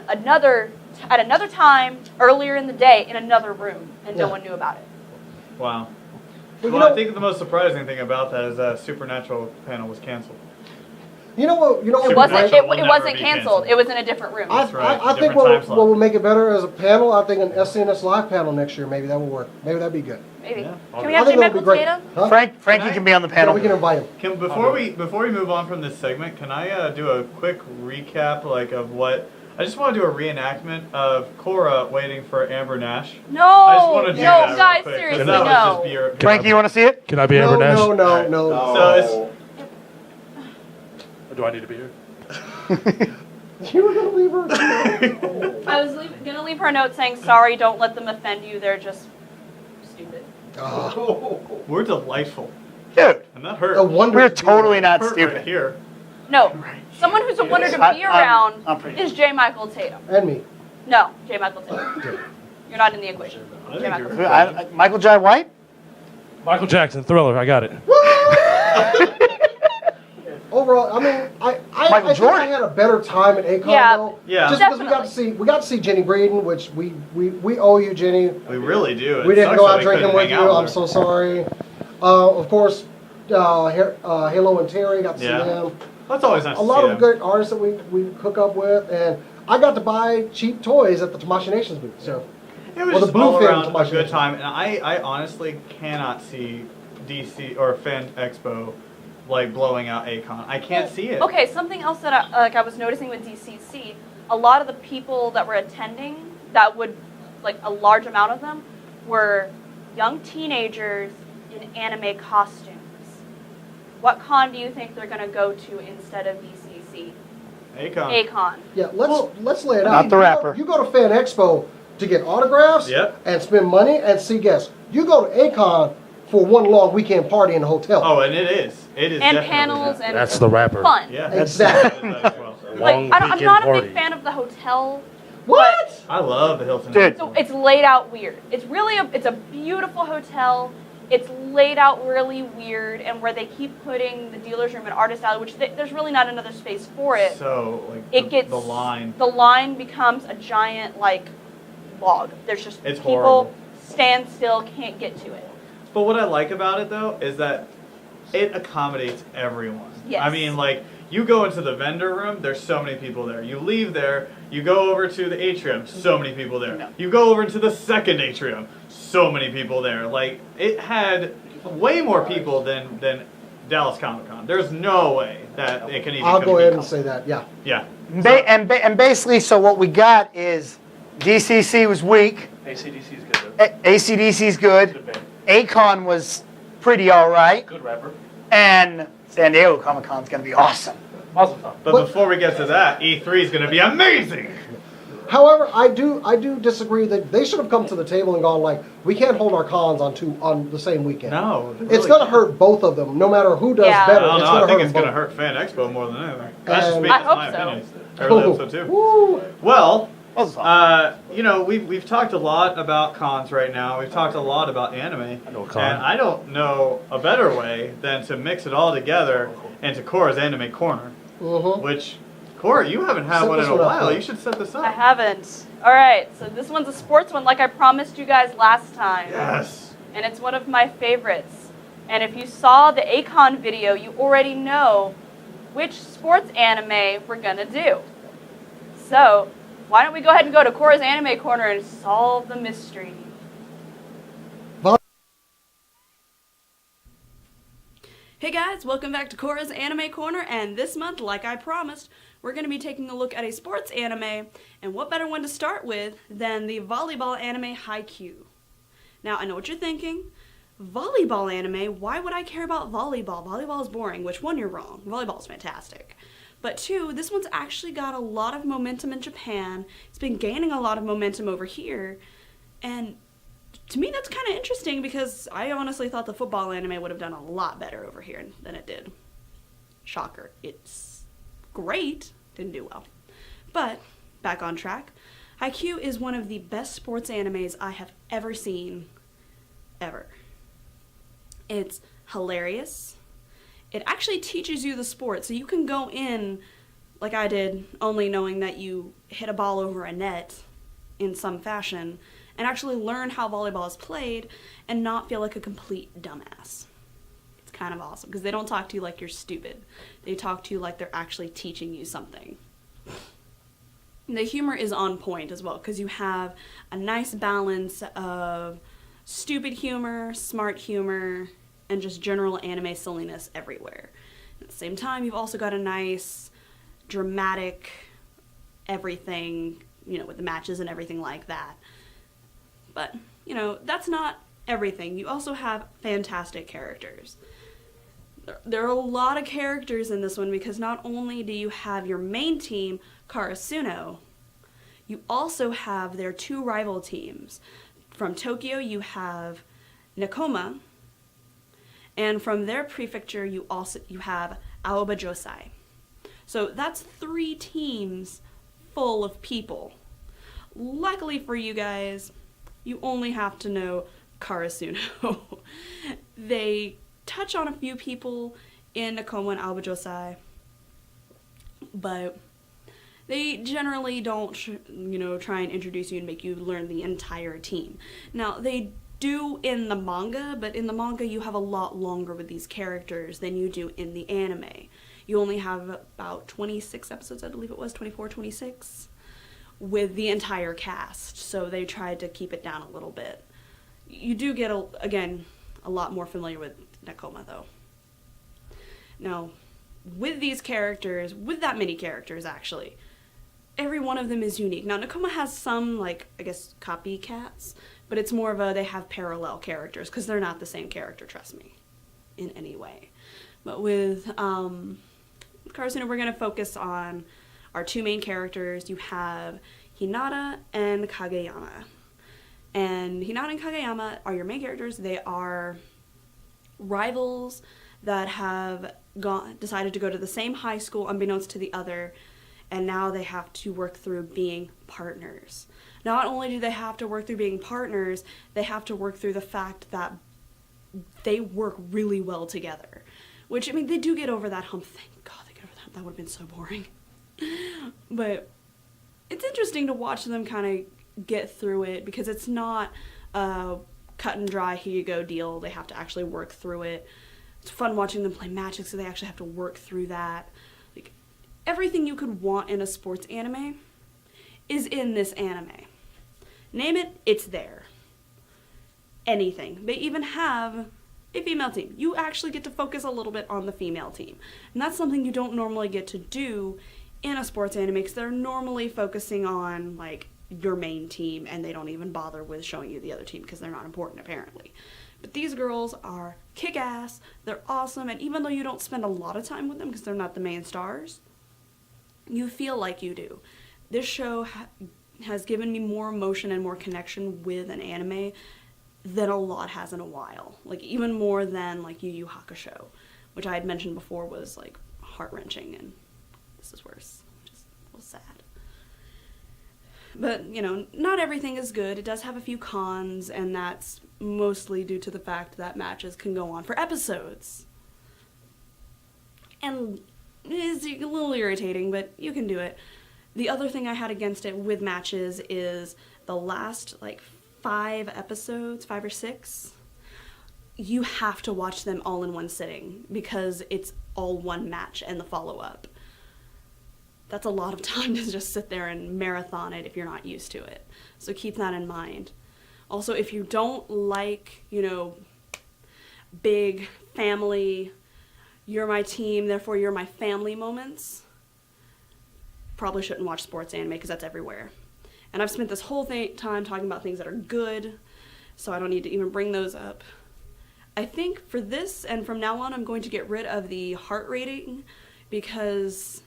[SPEAKER 5] at another time earlier in the day in another room, and no
[SPEAKER 4] Yeah.
[SPEAKER 5] one knew about it.
[SPEAKER 1] Wow.
[SPEAKER 4] Well, you
[SPEAKER 1] Well, I
[SPEAKER 4] know-
[SPEAKER 1] think the most surprising thing about that is that Supernatural panel was canceled.
[SPEAKER 4] You know what?
[SPEAKER 5] It
[SPEAKER 1] Supernatural
[SPEAKER 5] wasn't.
[SPEAKER 1] will
[SPEAKER 5] It
[SPEAKER 1] never
[SPEAKER 5] wasn't
[SPEAKER 1] be
[SPEAKER 5] canceled.
[SPEAKER 1] canceled.
[SPEAKER 5] It was in a different room.
[SPEAKER 4] I,
[SPEAKER 1] That's right,
[SPEAKER 4] I think
[SPEAKER 1] different
[SPEAKER 4] what
[SPEAKER 1] time slot.
[SPEAKER 4] will make it better as a panel, I think an SCNS live panel next year, maybe that will work. Maybe that'd be good.
[SPEAKER 5] Maybe.
[SPEAKER 1] Yeah.
[SPEAKER 5] Can we
[SPEAKER 4] I
[SPEAKER 5] have
[SPEAKER 4] think
[SPEAKER 5] J.
[SPEAKER 4] that would
[SPEAKER 5] Michael
[SPEAKER 4] be great.
[SPEAKER 5] Tatum?
[SPEAKER 4] Huh?
[SPEAKER 6] Frankie can be on the
[SPEAKER 4] Yeah,
[SPEAKER 6] panel.
[SPEAKER 4] we can invite him.
[SPEAKER 1] Before we move on from this segment, can I do a quick recap of what? I just want to do a reenactment of Cora waiting for Amber Nash.
[SPEAKER 5] No.
[SPEAKER 1] I just want to do
[SPEAKER 5] no,
[SPEAKER 1] that real
[SPEAKER 5] guys,
[SPEAKER 1] quick, 'cause
[SPEAKER 5] seriously,
[SPEAKER 1] that would
[SPEAKER 5] no.
[SPEAKER 1] just be your-
[SPEAKER 6] Frankie, you want to see it?
[SPEAKER 2] Can I be
[SPEAKER 4] No,
[SPEAKER 2] Amber Nash?
[SPEAKER 4] no.
[SPEAKER 1] So it's
[SPEAKER 2] Or do I need to be here?
[SPEAKER 4] You were gonna leave her.
[SPEAKER 5] I was gonna leave her a note saying, "Sorry, don't let them offend you. They're just stupid."
[SPEAKER 1] we're delightful,
[SPEAKER 6] Dude,
[SPEAKER 1] and that hurt.
[SPEAKER 4] A wonder.
[SPEAKER 6] we're totally not
[SPEAKER 1] hurt
[SPEAKER 6] stupid.
[SPEAKER 1] right here.
[SPEAKER 5] No, someone who's a wonder to be around
[SPEAKER 6] I'm pretty-
[SPEAKER 5] is J. Michael Tatum.
[SPEAKER 4] And me.
[SPEAKER 5] No, J. Michael Tatum. You're not in the equation.
[SPEAKER 1] I
[SPEAKER 5] J.
[SPEAKER 1] think
[SPEAKER 5] Michael
[SPEAKER 1] you're-
[SPEAKER 5] Tatum.
[SPEAKER 6] Michael Jai White?
[SPEAKER 2] Michael Jackson, Thriller. I got it.
[SPEAKER 4] Overall, I mean, I
[SPEAKER 6] Michael
[SPEAKER 4] think I
[SPEAKER 6] Jordan.
[SPEAKER 4] had a better time at A-Kon
[SPEAKER 5] Yeah.
[SPEAKER 4] though.
[SPEAKER 1] Yeah.
[SPEAKER 4] Just because we got to see Jenny Breeden, which we owe you, Jenny.
[SPEAKER 1] We really do. It
[SPEAKER 4] We didn't
[SPEAKER 1] sucks
[SPEAKER 4] go
[SPEAKER 1] that
[SPEAKER 4] out
[SPEAKER 1] we
[SPEAKER 4] drinking
[SPEAKER 1] couldn't
[SPEAKER 4] with
[SPEAKER 1] hang
[SPEAKER 4] you.
[SPEAKER 1] out
[SPEAKER 4] I'm
[SPEAKER 1] with
[SPEAKER 4] so
[SPEAKER 1] her.
[SPEAKER 4] sorry. Of course, Halo and Terry got to see
[SPEAKER 1] Yeah.
[SPEAKER 4] them.
[SPEAKER 1] That's always nice.
[SPEAKER 4] A lot
[SPEAKER 1] to see
[SPEAKER 4] of
[SPEAKER 1] them.
[SPEAKER 4] good artists that we hook up with, and I got to buy cheap toys at the Tamashii Nations booth. So
[SPEAKER 1] It was
[SPEAKER 4] Well, the
[SPEAKER 1] just all
[SPEAKER 4] Blue Fan
[SPEAKER 1] around a
[SPEAKER 4] Tamashii
[SPEAKER 1] good
[SPEAKER 4] Nations.
[SPEAKER 1] time, and I honestly cannot see DC or Fan Expo blowing out A-Kon. I can't see it.
[SPEAKER 5] Okay, something else that I was noticing with DCC, a lot of the people that were attending, a large amount of them, were young teenagers in anime costumes. what con do you think they're going to go to instead of VCC?
[SPEAKER 1] A-Kon.
[SPEAKER 5] A-Kon.
[SPEAKER 4] Yeah, let's lay it out.
[SPEAKER 6] Not the rapper.
[SPEAKER 4] You go to Fan Expo to get autographs
[SPEAKER 1] Yep.
[SPEAKER 4] and spend money and see guests. You go to A-Kon for one long weekend party in a hotel.
[SPEAKER 1] Oh, and it is. It is
[SPEAKER 5] And
[SPEAKER 1] definitely
[SPEAKER 5] panels
[SPEAKER 1] that.
[SPEAKER 5] and
[SPEAKER 2] That's the rapper.
[SPEAKER 5] fun.
[SPEAKER 1] Yeah.
[SPEAKER 4] Exactly.
[SPEAKER 1] That as well.
[SPEAKER 2] Long
[SPEAKER 5] I'm
[SPEAKER 2] weekend
[SPEAKER 5] not a
[SPEAKER 2] party.
[SPEAKER 5] big fan of the hotel.
[SPEAKER 4] What?
[SPEAKER 1] I love the Hilton.
[SPEAKER 6] Dude.
[SPEAKER 5] So it's laid out weird. It's a beautiful hotel. It's laid out really weird, and where they keep putting the dealer's room and artist alley, which there's really not another space for it.
[SPEAKER 1] So like
[SPEAKER 5] It gets
[SPEAKER 1] the line.
[SPEAKER 5] The line becomes a giant like log. There's just
[SPEAKER 1] It's
[SPEAKER 5] people
[SPEAKER 1] horrible.
[SPEAKER 5] stand still, can't get to it.
[SPEAKER 1] But what I like about it though is that it accommodates everyone.
[SPEAKER 5] Yes.
[SPEAKER 1] I mean, like you go into the vendor room, there's so many people there. You leave there, you go over to the atrium, so many people there.
[SPEAKER 5] No.
[SPEAKER 1] You go over into the second atrium, so many people there. Like it had way more people than Dallas Comic Con. There's no way that it can even.
[SPEAKER 4] I'll go ahead and
[SPEAKER 1] compete.
[SPEAKER 4] say that. Yeah.
[SPEAKER 1] Yeah.
[SPEAKER 6] And basically, so what we got is DCC was weak,
[SPEAKER 2] ACDC is good though.
[SPEAKER 6] ACDC's good,
[SPEAKER 2] Good band.
[SPEAKER 6] A-Kon was pretty all right,
[SPEAKER 2] Good rapper.
[SPEAKER 6] and San Diego Comic Con's gonna be awesome.
[SPEAKER 2] Awesome time.
[SPEAKER 1] But before we get to that, E3 is going to be amazing.
[SPEAKER 4] However, I do disagree that they should have come to the table and gone like, we can't hold our cons on the same weekend.
[SPEAKER 1] No.
[SPEAKER 4] It's gonna hurt both of them, no matter who does
[SPEAKER 5] Yeah.
[SPEAKER 1] I
[SPEAKER 4] better.
[SPEAKER 1] don't
[SPEAKER 4] It's
[SPEAKER 1] know. I
[SPEAKER 4] gonna
[SPEAKER 1] think
[SPEAKER 4] hurt
[SPEAKER 1] it's
[SPEAKER 4] them
[SPEAKER 1] going to
[SPEAKER 4] both.
[SPEAKER 1] hurt Fan Expo more than anything. That's just
[SPEAKER 4] And-
[SPEAKER 1] me.
[SPEAKER 5] I
[SPEAKER 1] That's
[SPEAKER 5] hope
[SPEAKER 1] my
[SPEAKER 5] so.
[SPEAKER 1] opinion. I really hope so too.
[SPEAKER 4] Woo.
[SPEAKER 1] Well,
[SPEAKER 6] Awesome.
[SPEAKER 1] you know, we've talked a lot about cons right now. We've talked a lot about anime.
[SPEAKER 2] I know a con.
[SPEAKER 1] And I don't know a better way than to mix it all together into Cora's Anime Corner,
[SPEAKER 4] Mhm.
[SPEAKER 1] which, Cora, you haven't had
[SPEAKER 4] Set
[SPEAKER 1] one in
[SPEAKER 4] this
[SPEAKER 1] a
[SPEAKER 4] one up,
[SPEAKER 1] while.
[SPEAKER 4] please.
[SPEAKER 1] You should set this up.
[SPEAKER 5] I haven't. All right, so this one's a sports one, like I promised you guys last time.
[SPEAKER 1] Yes.
[SPEAKER 5] And it's one of my favorites. And if you saw the A-Kon video, you already know which sports anime we're gonna do. So, why don't we go ahead and go to Cora's Anime Corner and solve the mystery. Hey guys, welcome back to Cora's Anime Corner, and this month, like I promised, we're going to be taking a look at a sports anime, and what better one to start with than the volleyball anime Haikyuu. Now, I know what you're thinking. Volleyball anime? Why would I care about volleyball? Volleyball is boring, which one, you're wrong. Volleyball is fantastic. But two, this one's actually got a lot of momentum in Japan. It's been gaining a lot of momentum over here, and to me that's kind of interesting because I honestly thought the football anime would have done a lot better over here than it did. Shocker. It's great. Didn't do well. But, back on track, Haikyuu is one of the best sports animes I have ever seen. Ever. It's hilarious. It actually teaches you the sport, so you can go in, like I did, only knowing that you hit a ball over a net in some fashion, and actually learn how volleyball is played and not feel like a complete dumbass. It's kind of awesome, because they don't talk to you like you're stupid. They talk to you like they're actually teaching you something. The humor is on point as well, because you have a nice balance of stupid humor, smart humor, and just general anime silliness everywhere. At the same time, you've also got a nice, dramatic everything, you know, with the matches and everything like that. But, you know, that's not everything. You also have fantastic characters. There are a lot of characters in this one because not only do you have your main team, Karasuno, you also have their two rival teams. From Tokyo, you have Nakoma, and from their prefecture, you have Aoba Josai. So that's 3 teams full of people. Luckily for you guys, you only have to know Karasuno. They touch on a few people in Nakoma and Aoba Josai, but they generally don't, try and introduce you and make you learn the entire team. Now, they do in the manga, but in the manga you have a lot longer with these characters than you do in the anime. You only have about 26 episodes, I believe it was, 24, 26, with the entire cast, so they tried to keep it down a little bit. You do get, a lot more familiar with Nakoma, though. Now, with these characters, with that many characters, actually, every one of them is unique. Now, Nakoma has some, copycats, but it's more of they have parallel characters, because they're not the same character, trust me, in any way. But with Karasuno, we're going to focus on our two main characters. You have Hinata and Kageyama. And Hinata and Kageyama are your main characters. They are rivals that have decided to go to the same high school unbeknownst to the other, and now they have to work through being partners. Not only do they have to work through being partners, they have to work through the fact that they work really well together. Which, I mean, they do get over that hump. Thank God they get over that hump. That would have been so boring. But it's interesting to watch them kind of get through it, because it's not a cut and dry, here you go deal. They have to actually work through it. It's fun watching them play Magic, so they actually have to work through that. Like, everything you could want in a sports anime is in this anime. Name it, it's there. Anything. They even have a female team. You actually get to focus a little bit on the female team. And that's something you don't normally get to do in a sports anime, because they're normally focusing on, like, your main team, and they don't even bother with showing you the other team because they're not important, apparently. But these girls are kick-ass, they're awesome, and even though you don't spend a lot of time with them because they're not the main stars, you feel like you do. This show has given me more emotion and more connection with an anime than a lot has in a while. Like, even more than, like, Yu Yu Hakusho, which I had mentioned before was, like, heart-wrenching, and this is worse, which is a little sad. But, you know, not everything is good. It does have a few cons, and that's mostly due to the fact that matches can go on for episodes. And it's a little irritating, but you can do it. The other thing I had against it with matches is the last, like, 5 episodes, 5 or 6, you have to watch them all in one sitting because it's all one match and the follow-up. That's a lot of time to just sit there and marathon it if you're not used to it. So keep that in mind. Also, if you don't like, you know, big family, you're my team, therefore you're my family moments, probably shouldn't watch sports anime because that's everywhere. And I've spent this whole time talking about things that are good, so I don't need to even bring those up. I think for this, and from now on, I'm going to get rid of the heart rating because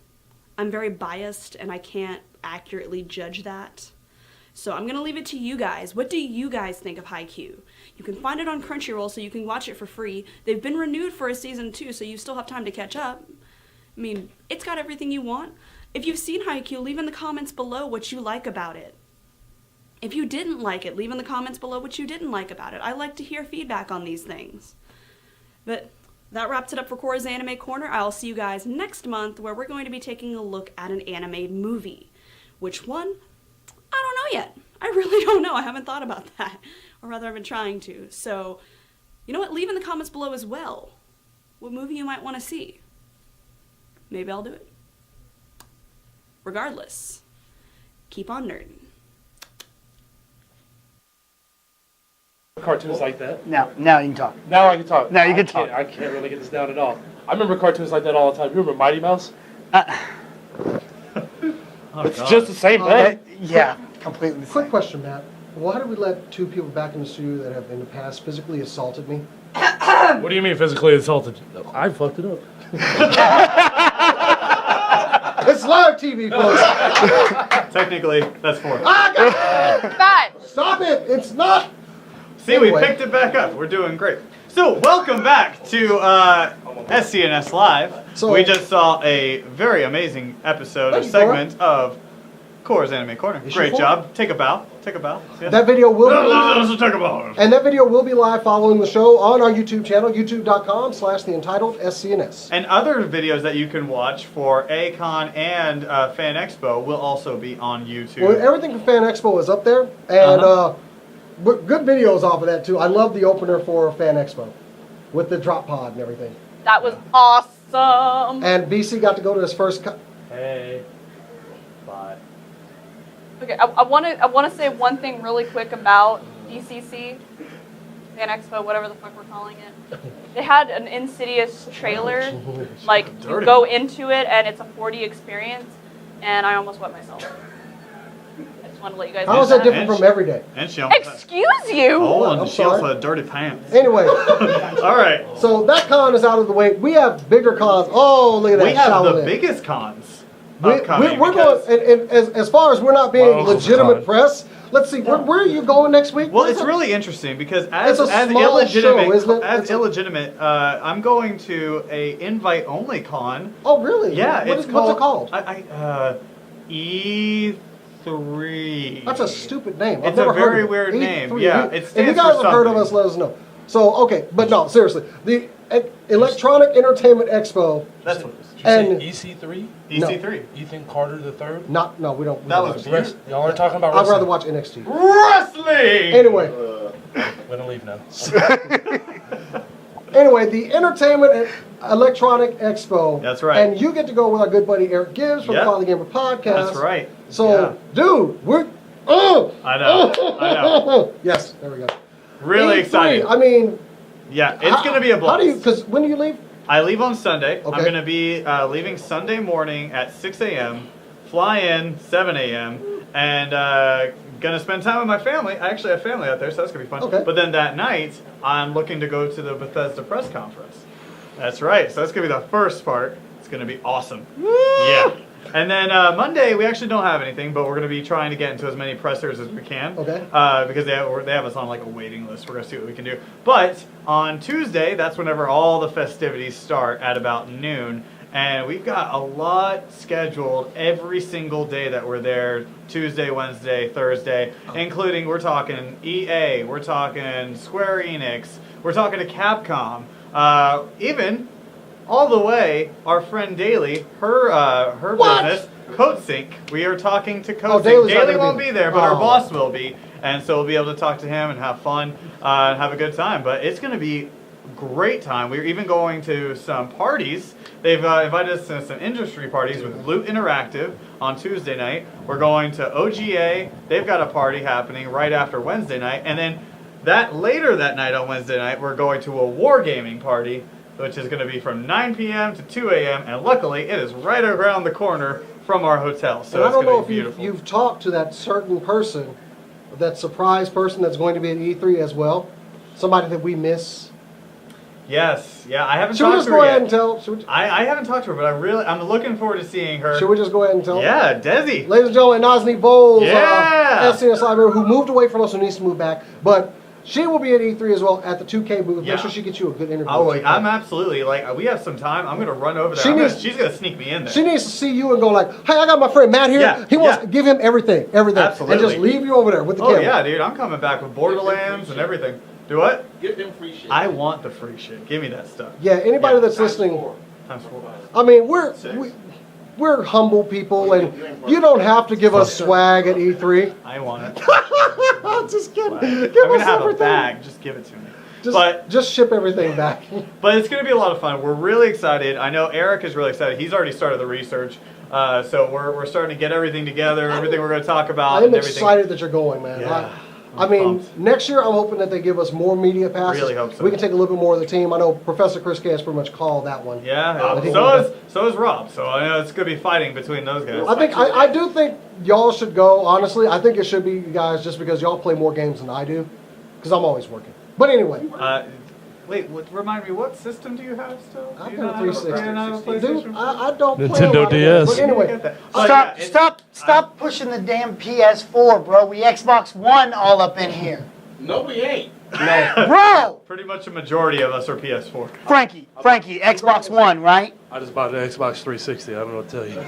[SPEAKER 5] I'm very biased and I can't accurately judge that. So I'm going to leave it to you guys. What do you guys think of Haikyuu? You can find it on Crunchyroll, so you can watch it for free. They've been renewed for a season 2, so you still have time to catch up. I mean, it's got everything you want. If you've seen Haikyuu, leave in the comments below what you like about it. If you didn't like it, leave in the comments below what you didn't like about it. I like to hear feedback on these things. But that wraps it up for Cora's Anime Corner. I'll see you guys next month, where we're going to be taking a look at an anime movie. Which one? I don't know yet. I really don't know. I haven't thought about that. Or rather, I've been trying to. So, you know what? Leave in the comments below as well what movie you might want to see. Maybe I'll do it. Regardless, keep on nerding.
[SPEAKER 2] Cartoons like that.
[SPEAKER 6] Now you can talk.
[SPEAKER 2] Now I can talk.
[SPEAKER 6] Now you can talk.
[SPEAKER 2] I can't really get this down at all. I remember cartoons like that all the time. You remember Mighty Mouse? It's just the same thing.
[SPEAKER 6] Yeah, completely the
[SPEAKER 4] Quick
[SPEAKER 6] same.
[SPEAKER 4] question, Matt. Why did we let 2 people back in the studio that have in the past physically assaulted me?
[SPEAKER 2] What do you mean physically assaulted? I fucked it up.
[SPEAKER 4] It's live TV, folks.
[SPEAKER 1] Technically, that's 4.
[SPEAKER 5] Bad.
[SPEAKER 4] Stop it! It's not.
[SPEAKER 1] See,
[SPEAKER 4] Anyway.
[SPEAKER 1] we picked it back up. We're doing great. So, welcome back to SCNS Live.
[SPEAKER 4] So-
[SPEAKER 1] We just saw a very amazing episode or
[SPEAKER 4] Thank you, Cora.
[SPEAKER 1] segment of Cora's Anime Corner.
[SPEAKER 4] Is she
[SPEAKER 1] Great
[SPEAKER 4] full?
[SPEAKER 1] job. Take a bow. Take a bow. Yes.
[SPEAKER 4] That video will be live.
[SPEAKER 1] Take a bow.
[SPEAKER 4] And that video will be live following the show on our YouTube channel, youtube.com/the entitled SCNS.
[SPEAKER 1] And other videos that you can watch for A-Kon and Fan Expo will also be on YouTube.
[SPEAKER 4] Well, everything from Fan Expo is up there, and good videos off of that too. I love the opener for Fan Expo with the drop pod and everything.
[SPEAKER 5] That was awesome.
[SPEAKER 4] And BC got to go to his first.
[SPEAKER 1] Hey. Bye.
[SPEAKER 5] Okay, I want to say one thing really quick about DCC, Fan Expo, whatever the fuck we're calling it. They had an Insidious trailer. Like, you
[SPEAKER 1] Dirty.
[SPEAKER 5] go into it and it's a 4D experience, and I almost wet myself. Just want to let you guys
[SPEAKER 4] How
[SPEAKER 5] know
[SPEAKER 4] is that different from every day?
[SPEAKER 1] And she almost
[SPEAKER 5] Excuse you.
[SPEAKER 1] Oh,
[SPEAKER 4] I'm
[SPEAKER 1] and she also
[SPEAKER 4] sorry.
[SPEAKER 1] had dirty pants.
[SPEAKER 4] Anyway,
[SPEAKER 1] All right.
[SPEAKER 4] so that con is out of the way. We have bigger cons. Oh, look at that.
[SPEAKER 1] We have the
[SPEAKER 4] Shaolin.
[SPEAKER 1] biggest cons
[SPEAKER 4] We're
[SPEAKER 1] upcoming.
[SPEAKER 4] going,
[SPEAKER 1] because-
[SPEAKER 4] and as far as we're not being
[SPEAKER 2] uncle's
[SPEAKER 4] legitimate
[SPEAKER 2] con.
[SPEAKER 4] press, let's see, where are you going next week?
[SPEAKER 1] Well,
[SPEAKER 4] Where's
[SPEAKER 1] it's
[SPEAKER 4] that?
[SPEAKER 1] really interesting because as
[SPEAKER 4] It's a
[SPEAKER 1] as
[SPEAKER 4] small
[SPEAKER 1] illegitimate
[SPEAKER 4] show, isn't it?
[SPEAKER 1] as
[SPEAKER 4] It's a-
[SPEAKER 1] illegitimate, I'm going to a invite only con.
[SPEAKER 4] Oh, really?
[SPEAKER 1] Yeah,
[SPEAKER 4] What
[SPEAKER 1] it's
[SPEAKER 4] is-
[SPEAKER 1] called.
[SPEAKER 4] what's it called?
[SPEAKER 1] E3.
[SPEAKER 4] That's a stupid name. I've
[SPEAKER 1] It's
[SPEAKER 4] never
[SPEAKER 1] a
[SPEAKER 4] heard
[SPEAKER 1] very
[SPEAKER 4] of it.
[SPEAKER 1] weird name.
[SPEAKER 4] E3.
[SPEAKER 1] Yeah,
[SPEAKER 4] If
[SPEAKER 1] it
[SPEAKER 4] you
[SPEAKER 1] stands
[SPEAKER 4] guys
[SPEAKER 1] for
[SPEAKER 4] have heard of
[SPEAKER 1] something.
[SPEAKER 4] us, let us know. So, okay, but no, seriously, the Electronic Entertainment Expo.
[SPEAKER 1] That's what it is.
[SPEAKER 4] And-
[SPEAKER 2] EC3?
[SPEAKER 1] EC3.
[SPEAKER 2] Ethan Carter the third?
[SPEAKER 4] No, we don't. we
[SPEAKER 1] That
[SPEAKER 4] don't
[SPEAKER 1] was
[SPEAKER 4] watch
[SPEAKER 1] you.
[SPEAKER 4] it.
[SPEAKER 2] Y'all are talking about
[SPEAKER 4] I'd
[SPEAKER 2] wrestling.
[SPEAKER 4] rather watch NXT.
[SPEAKER 1] Wrestling.
[SPEAKER 4] Anyway,
[SPEAKER 2] We're gonna leave now.
[SPEAKER 4] Anyway, the Entertainment and Electronic Expo.
[SPEAKER 1] That's right.
[SPEAKER 4] And you get to go with our good buddy Eric Gibbs from
[SPEAKER 1] Yep.
[SPEAKER 4] the Finally Gamer podcast.
[SPEAKER 1] That's right.
[SPEAKER 4] So, dude, we're.
[SPEAKER 1] I know.
[SPEAKER 4] Yes, there we go.
[SPEAKER 1] Really
[SPEAKER 4] E3,
[SPEAKER 1] excited.
[SPEAKER 4] I mean,
[SPEAKER 1] Yeah, it's going to be a blast.
[SPEAKER 4] How do you? Because when do you leave?
[SPEAKER 1] I leave on Sunday.
[SPEAKER 4] Okay.
[SPEAKER 1] I'm going to be leaving Sunday morning at 6 a.m., fly in 7 a.m., and going to spend time with my family. I actually have family out there, so that's going to be fun.
[SPEAKER 4] Okay.
[SPEAKER 1] But then that night, I'm looking to go to the Bethesda press conference. That's right. So that's going to be the first part. It's going to be awesome. Yeah. And then Monday, we actually don't have anything, but we're going to be trying to get into as many pressers as we can.
[SPEAKER 4] Okay.
[SPEAKER 1] Because they have us on like a waiting list. We're going to see what we can do. But on Tuesday, that's whenever all the festivities start at about noon. And we've got a lot scheduled every single day that we're there. Tuesday, Wednesday, Thursday, including we're talking EA, we're talking Square Enix, we're talking to Capcom, even all the way, our friend Daly, her
[SPEAKER 4] What?
[SPEAKER 1] business, CodeSync. We are talking to CodeSync.
[SPEAKER 4] Daly's not
[SPEAKER 1] Daly
[SPEAKER 4] gonna
[SPEAKER 1] won't
[SPEAKER 4] be
[SPEAKER 1] be
[SPEAKER 4] there.
[SPEAKER 1] there, but our
[SPEAKER 4] Oh.
[SPEAKER 1] boss will be, and so we'll be able to talk to him and have fun, and have a good time. But it's going to be a great time. We're even going to some parties. They've invited us to some industry parties with Loot Interactive on Tuesday night. We're going to OGA. They've got a party happening right after Wednesday night, and then later that night on Wednesday night, we're going to a wargaming party, which is going to be from 9 p.m. to 2 a.m. And luckily, it is right around the corner from our hotel, so
[SPEAKER 4] And I
[SPEAKER 1] it's
[SPEAKER 4] don't know
[SPEAKER 1] going
[SPEAKER 4] if
[SPEAKER 1] to be beautiful.
[SPEAKER 4] you've talked to that certain person, that surprise person that's going to be at E3 as well. Somebody that we miss.
[SPEAKER 1] Yes, yeah, I haven't
[SPEAKER 4] Should we
[SPEAKER 1] talked
[SPEAKER 4] just
[SPEAKER 1] to her
[SPEAKER 4] go
[SPEAKER 1] yet.
[SPEAKER 4] ahead and tell? Should
[SPEAKER 1] I haven't talked to her, but I'm looking forward to seeing her.
[SPEAKER 4] we just go ahead and tell?
[SPEAKER 1] Yeah, Desi.
[SPEAKER 4] Ladies and gentlemen, Nazni Bowles,
[SPEAKER 1] Yeah.
[SPEAKER 4] SCNS Library, who moved away from us and needs to move back. But she will be at E3 as well at the 2K booth.
[SPEAKER 1] Yeah.
[SPEAKER 4] Make sure she gets you a good interview.
[SPEAKER 1] Oh,
[SPEAKER 4] at 2K.
[SPEAKER 1] I'm absolutely we have some time. I'm gonna run over there.
[SPEAKER 4] She
[SPEAKER 1] She's gonna sneak me in there.
[SPEAKER 4] She needs to see you and go like, hey, I got my friend Matt here.
[SPEAKER 1] Yeah,
[SPEAKER 4] He wants
[SPEAKER 1] yeah.
[SPEAKER 4] to give him everything. And
[SPEAKER 1] Absolutely.
[SPEAKER 4] just leave you over there with the
[SPEAKER 1] Oh
[SPEAKER 4] camera.
[SPEAKER 1] yeah, dude, I'm coming back with Borderlands and everything. Do what?
[SPEAKER 7] Give him free shit.
[SPEAKER 1] I want the free shit. Give me that stuff.
[SPEAKER 4] Yeah, anybody
[SPEAKER 1] Yeah.
[SPEAKER 4] that's listening,
[SPEAKER 1] Times 4.
[SPEAKER 4] I mean, we're humble people, and you don't have to give us swag at E3.
[SPEAKER 1] I want it.
[SPEAKER 4] Just kidding.
[SPEAKER 1] I'm
[SPEAKER 4] Give
[SPEAKER 1] gonna
[SPEAKER 4] us
[SPEAKER 1] have a
[SPEAKER 4] everything.
[SPEAKER 1] bag. Just give it to me.
[SPEAKER 4] Just ship everything back.
[SPEAKER 1] But it's going to be a lot of fun. We're really excited. I know Eric is really excited. He's already started the research. So we're starting to get everything together, everything we're going to talk about.
[SPEAKER 4] I am
[SPEAKER 1] and everything.
[SPEAKER 4] excited that you're going, man.
[SPEAKER 1] Yeah,
[SPEAKER 4] I
[SPEAKER 1] I'm
[SPEAKER 4] mean,
[SPEAKER 1] pumped.
[SPEAKER 4] next year I'm hoping that they give us more media passes.
[SPEAKER 1] Really hope so.
[SPEAKER 4] We can take a little bit more of the team. I know Professor Chris K has pretty much called that one.
[SPEAKER 1] Yeah,
[SPEAKER 4] I think
[SPEAKER 1] so is Rob. So I know it's going to be fighting between those guys.
[SPEAKER 4] I do think y'all should go, honestly. I think it should be you guys just because y'all play more games than I do. Because I'm always working. But anyway.
[SPEAKER 1] Wait, remind me, what system do you have still?
[SPEAKER 4] I've
[SPEAKER 1] Do you
[SPEAKER 4] got a
[SPEAKER 1] not have
[SPEAKER 4] 360.
[SPEAKER 1] do you not have a
[SPEAKER 4] Dude,
[SPEAKER 1] PlayStation?
[SPEAKER 4] I don't play a
[SPEAKER 2] Nintendo
[SPEAKER 4] lot of games.
[SPEAKER 2] DS.
[SPEAKER 4] But anyway,
[SPEAKER 1] Get that. But yeah,
[SPEAKER 6] Stop pushing the damn PS4, bro. We Xbox One all up in here.
[SPEAKER 7] No, we ain't.
[SPEAKER 6] Bro!
[SPEAKER 1] pretty much a majority of us are PS4.
[SPEAKER 6] Frankie, Xbox One, right?
[SPEAKER 2] I just bought an Xbox 360. I don't know what to tell you.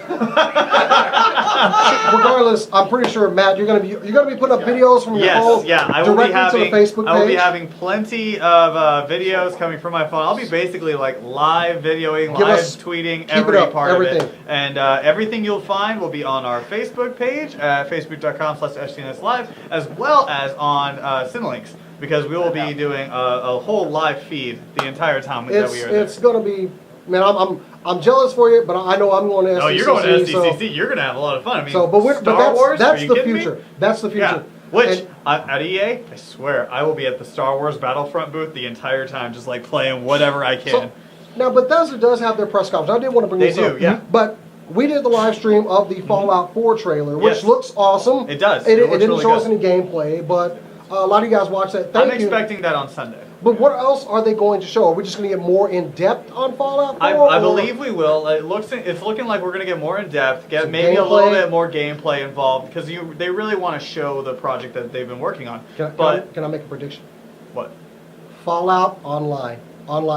[SPEAKER 4] regardless, I'm pretty sure, Matt, you're gonna be putting up videos from your phone
[SPEAKER 1] Yes, yeah, I will be
[SPEAKER 4] directly
[SPEAKER 1] having.
[SPEAKER 4] to the Facebook page.
[SPEAKER 1] I will be having plenty of videos coming from my phone. I'll be basically like live videoing,
[SPEAKER 4] Give
[SPEAKER 1] live
[SPEAKER 4] us-
[SPEAKER 1] tweeting
[SPEAKER 4] keep it
[SPEAKER 1] every
[SPEAKER 4] up,
[SPEAKER 1] part of
[SPEAKER 4] everything.
[SPEAKER 1] it, and everything you'll find will be on our Facebook page at facebook.com/SCNS Live, as well as on Cinelinks, because we will be doing a whole live feed the entire time that we are there.
[SPEAKER 4] It's gonna be, man. I'm jealous for you, but I know I'm going to SCCC.
[SPEAKER 1] Oh, you're going to
[SPEAKER 4] so-
[SPEAKER 1] SCCC. You're going to have a lot of fun. I mean,
[SPEAKER 4] but
[SPEAKER 1] Star Wars.
[SPEAKER 4] that's
[SPEAKER 1] are you
[SPEAKER 4] the
[SPEAKER 1] kidding
[SPEAKER 4] future.
[SPEAKER 1] Me?
[SPEAKER 4] That's the future.
[SPEAKER 1] Yeah. Which
[SPEAKER 4] And-
[SPEAKER 1] at EA, I swear, I will be at the Star Wars Battlefront booth the entire time, just like playing whatever I can.
[SPEAKER 4] So, now Bethesda does have their press conference. I did want to bring
[SPEAKER 1] They
[SPEAKER 4] this
[SPEAKER 1] do,
[SPEAKER 4] up.
[SPEAKER 1] yeah.
[SPEAKER 4] But we did the live stream of the Fallout 4 trailer, which
[SPEAKER 1] Yes.
[SPEAKER 4] looks awesome.
[SPEAKER 1] It does.
[SPEAKER 4] It
[SPEAKER 1] It looks
[SPEAKER 4] didn't
[SPEAKER 1] really
[SPEAKER 4] show us
[SPEAKER 1] good.
[SPEAKER 4] any gameplay, but a lot of you guys watched that. Thank
[SPEAKER 1] I'm
[SPEAKER 4] you.
[SPEAKER 1] expecting that on Sunday.
[SPEAKER 4] But what else are they going to show? Are we just going to get more in depth on Fallout 4?
[SPEAKER 1] I
[SPEAKER 4] or-
[SPEAKER 1] believe we will. It's looking like we're going to get more in depth, get
[SPEAKER 4] Some
[SPEAKER 1] maybe a little
[SPEAKER 4] gameplay.
[SPEAKER 1] bit more gameplay involved because they really want to show the project that they've been working on.
[SPEAKER 4] Can I make a prediction?
[SPEAKER 1] What?
[SPEAKER 4] Fallout online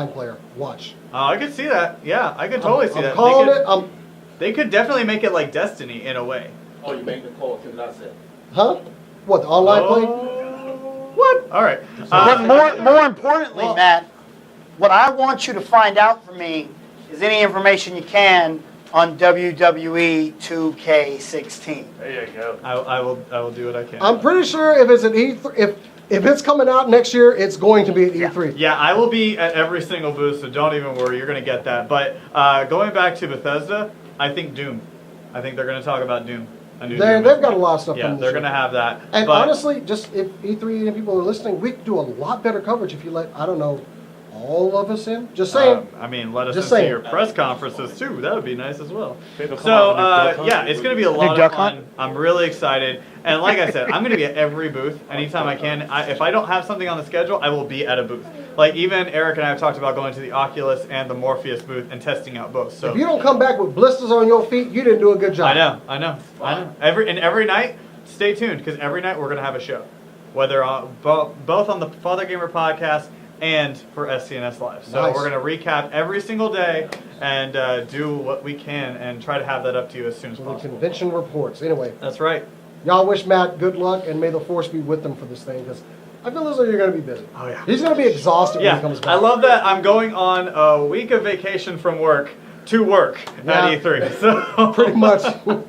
[SPEAKER 4] player. Watch.
[SPEAKER 1] I could see that. Yeah, I could totally see
[SPEAKER 4] I'm
[SPEAKER 1] that.
[SPEAKER 4] calling
[SPEAKER 1] They could,
[SPEAKER 4] it.
[SPEAKER 1] they could definitely make it like Destiny in a way.
[SPEAKER 7] Oh, you make the call to that set.
[SPEAKER 4] Huh? What, the online play?
[SPEAKER 1] What? All right.
[SPEAKER 6] But more importantly, Matt, what I want you to find out from me is any information you can on WWE 2K16.
[SPEAKER 2] There you go.
[SPEAKER 1] I will do what I can.
[SPEAKER 4] I'm pretty sure if it's an E3, if it's coming out next year, it's going to be at E3.
[SPEAKER 1] Yeah, I will be at every single booth, so don't even worry. You're going to get that. But going back to Bethesda, I think Doom. I think they're going to talk about Doom.
[SPEAKER 4] They've got a lot of stuff
[SPEAKER 1] Yeah,
[SPEAKER 4] coming
[SPEAKER 1] they're
[SPEAKER 4] this
[SPEAKER 1] going to
[SPEAKER 4] year.
[SPEAKER 1] have that.
[SPEAKER 4] And
[SPEAKER 1] but,
[SPEAKER 4] honestly, just if E3 and people are listening, we could do a lot better coverage if you let, I don't know, all of us in. Just saying.
[SPEAKER 1] I mean, let us
[SPEAKER 4] Just
[SPEAKER 1] into
[SPEAKER 4] saying.
[SPEAKER 1] your press conferences too. That would be nice as well.
[SPEAKER 2] Maybe they'll come
[SPEAKER 1] So
[SPEAKER 2] out with a new Duck Hunt.
[SPEAKER 1] yeah, it's going to be a lot of
[SPEAKER 6] Duck
[SPEAKER 1] fun.
[SPEAKER 6] Hunt?
[SPEAKER 1] I'm really excited, and like I said, I'm going to be at every booth anytime I can. If I don't have something on the schedule, I will be at a booth. Like even Eric and I have talked about going to the Oculus and the Morpheus booth and testing out both. So
[SPEAKER 4] If you don't come back with blisters on your feet, you didn't do a good job.
[SPEAKER 1] I know. Every night, stay tuned because every night we're going to have a show, whether both on the Father Gamer podcast and for SCNS Live. So
[SPEAKER 4] Nice.
[SPEAKER 1] we're going to recap every single day and do what we can and try to have that up to you as soon as
[SPEAKER 4] The
[SPEAKER 1] possible.
[SPEAKER 4] convention reports. Anyway,
[SPEAKER 1] That's right.
[SPEAKER 4] y'all wish Matt good luck and may the force be with them for this thing because I feel as though you're going to be busy.
[SPEAKER 1] Oh yeah.
[SPEAKER 4] He's going to be exhausted when he
[SPEAKER 1] Yeah,
[SPEAKER 4] comes back.
[SPEAKER 1] I love that I'm going on a week of vacation from work to work
[SPEAKER 4] Yeah.
[SPEAKER 1] at E3. So
[SPEAKER 4] Pretty much.
[SPEAKER 1] it's going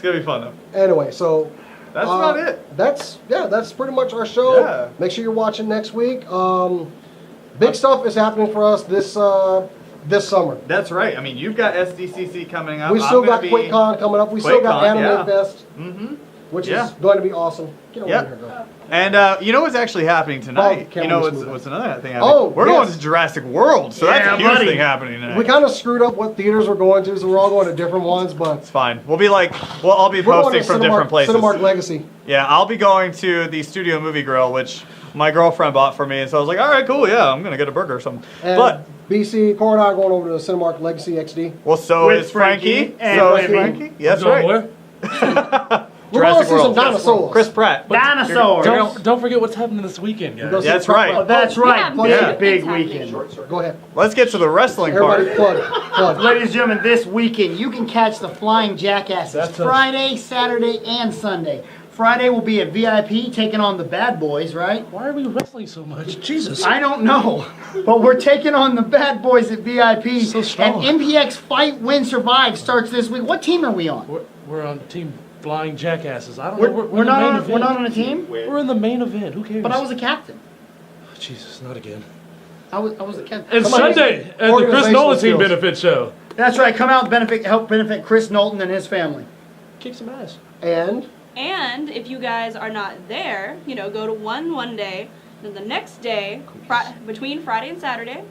[SPEAKER 1] to be fun though.
[SPEAKER 4] Anyway, so
[SPEAKER 1] That's about it.
[SPEAKER 4] That's pretty much our show.
[SPEAKER 1] Yeah.
[SPEAKER 4] Make sure you're watching next week. Big stuff is happening for us this summer.
[SPEAKER 1] That's right. I mean, you've got SDCC coming up.
[SPEAKER 4] We still got QuakeCon coming up. We still got
[SPEAKER 1] QuakeCon,
[SPEAKER 4] Anime
[SPEAKER 1] yeah.
[SPEAKER 4] Fest,
[SPEAKER 1] Mm-hmm.
[SPEAKER 4] which
[SPEAKER 1] Yeah.
[SPEAKER 4] is going to be awesome. Get over
[SPEAKER 1] Yep.
[SPEAKER 4] here, girl.
[SPEAKER 1] And you know what's actually happening tonight?
[SPEAKER 4] Can't
[SPEAKER 1] You know
[SPEAKER 4] we just
[SPEAKER 1] what's
[SPEAKER 4] move
[SPEAKER 1] another thing happening?
[SPEAKER 4] Oh,
[SPEAKER 1] we're
[SPEAKER 4] yes.
[SPEAKER 1] going to Jurassic World, so that's
[SPEAKER 3] Yeah,
[SPEAKER 1] a huge
[SPEAKER 3] buddy.
[SPEAKER 1] thing happening tonight.
[SPEAKER 4] We kind of screwed up what theaters we're going to, so we're all going to different ones. But
[SPEAKER 1] It's fine. We'll all be
[SPEAKER 4] we're going
[SPEAKER 1] posting
[SPEAKER 4] to
[SPEAKER 1] from different places.
[SPEAKER 4] Cinemark Legacy.
[SPEAKER 1] Yeah, I'll be going to the Studio Movie Grill, which my girlfriend bought for me, and so I was like, all right, cool, yeah, I'm gonna get a burger or something.
[SPEAKER 4] And
[SPEAKER 1] But
[SPEAKER 4] BC, Cora and I are going over to the Cinemark Legacy XD.
[SPEAKER 1] well, so
[SPEAKER 3] With
[SPEAKER 1] is Frankie.
[SPEAKER 3] Frankie
[SPEAKER 1] So
[SPEAKER 3] and
[SPEAKER 1] is
[SPEAKER 3] Frankie.
[SPEAKER 1] Frankie. Yes,
[SPEAKER 2] Going
[SPEAKER 1] right.
[SPEAKER 2] where?
[SPEAKER 4] We're going to
[SPEAKER 1] Jurassic
[SPEAKER 4] see some
[SPEAKER 1] World.
[SPEAKER 4] dinosaurs.
[SPEAKER 1] Chris Pratt.
[SPEAKER 3] Dinosaurs.
[SPEAKER 2] Don't forget what's happening this weekend, guys.
[SPEAKER 4] Go see
[SPEAKER 1] That's
[SPEAKER 4] the-
[SPEAKER 1] right.
[SPEAKER 3] Oh, that's right.
[SPEAKER 5] Yeah,
[SPEAKER 3] It's
[SPEAKER 1] yeah.
[SPEAKER 3] a big
[SPEAKER 5] It's happening.
[SPEAKER 3] weekend.
[SPEAKER 4] Go ahead.
[SPEAKER 1] Let's get to the wrestling
[SPEAKER 4] Everybody
[SPEAKER 1] part.
[SPEAKER 4] plug.
[SPEAKER 3] Ladies and gentlemen, this weekend you can catch the Flying Jackasses
[SPEAKER 2] That's a-
[SPEAKER 3] Friday, Saturday, and Sunday. Friday will be a VIP taking on the Bad Boys, right?
[SPEAKER 2] Why are we wrestling so much? Jesus.
[SPEAKER 3] I don't know, but we're taking on the Bad Boys at VIP.
[SPEAKER 2] So strong.
[SPEAKER 3] And MPX Fight Win Survive starts this week. What team are we on?
[SPEAKER 2] We're on Team Flying Jackasses. I don't know.
[SPEAKER 3] We're
[SPEAKER 2] in the
[SPEAKER 3] not
[SPEAKER 2] main
[SPEAKER 3] on.
[SPEAKER 2] event.
[SPEAKER 3] We're not on a team.
[SPEAKER 2] We're in the main event. Who cares?
[SPEAKER 3] But I was a captain.
[SPEAKER 2] Jesus, not again.
[SPEAKER 3] I was the captain.
[SPEAKER 2] And
[SPEAKER 4] Come on,
[SPEAKER 2] Sunday at the Chris
[SPEAKER 4] organizational
[SPEAKER 2] Nolan Team
[SPEAKER 4] skills.
[SPEAKER 2] benefit show.
[SPEAKER 3] That's right. Come out and help benefit Chris Knowlton and his family.
[SPEAKER 2] Kick some ass.
[SPEAKER 4] And
[SPEAKER 5] And if you guys are not there, go to one day, then the next day, between Friday and Saturday,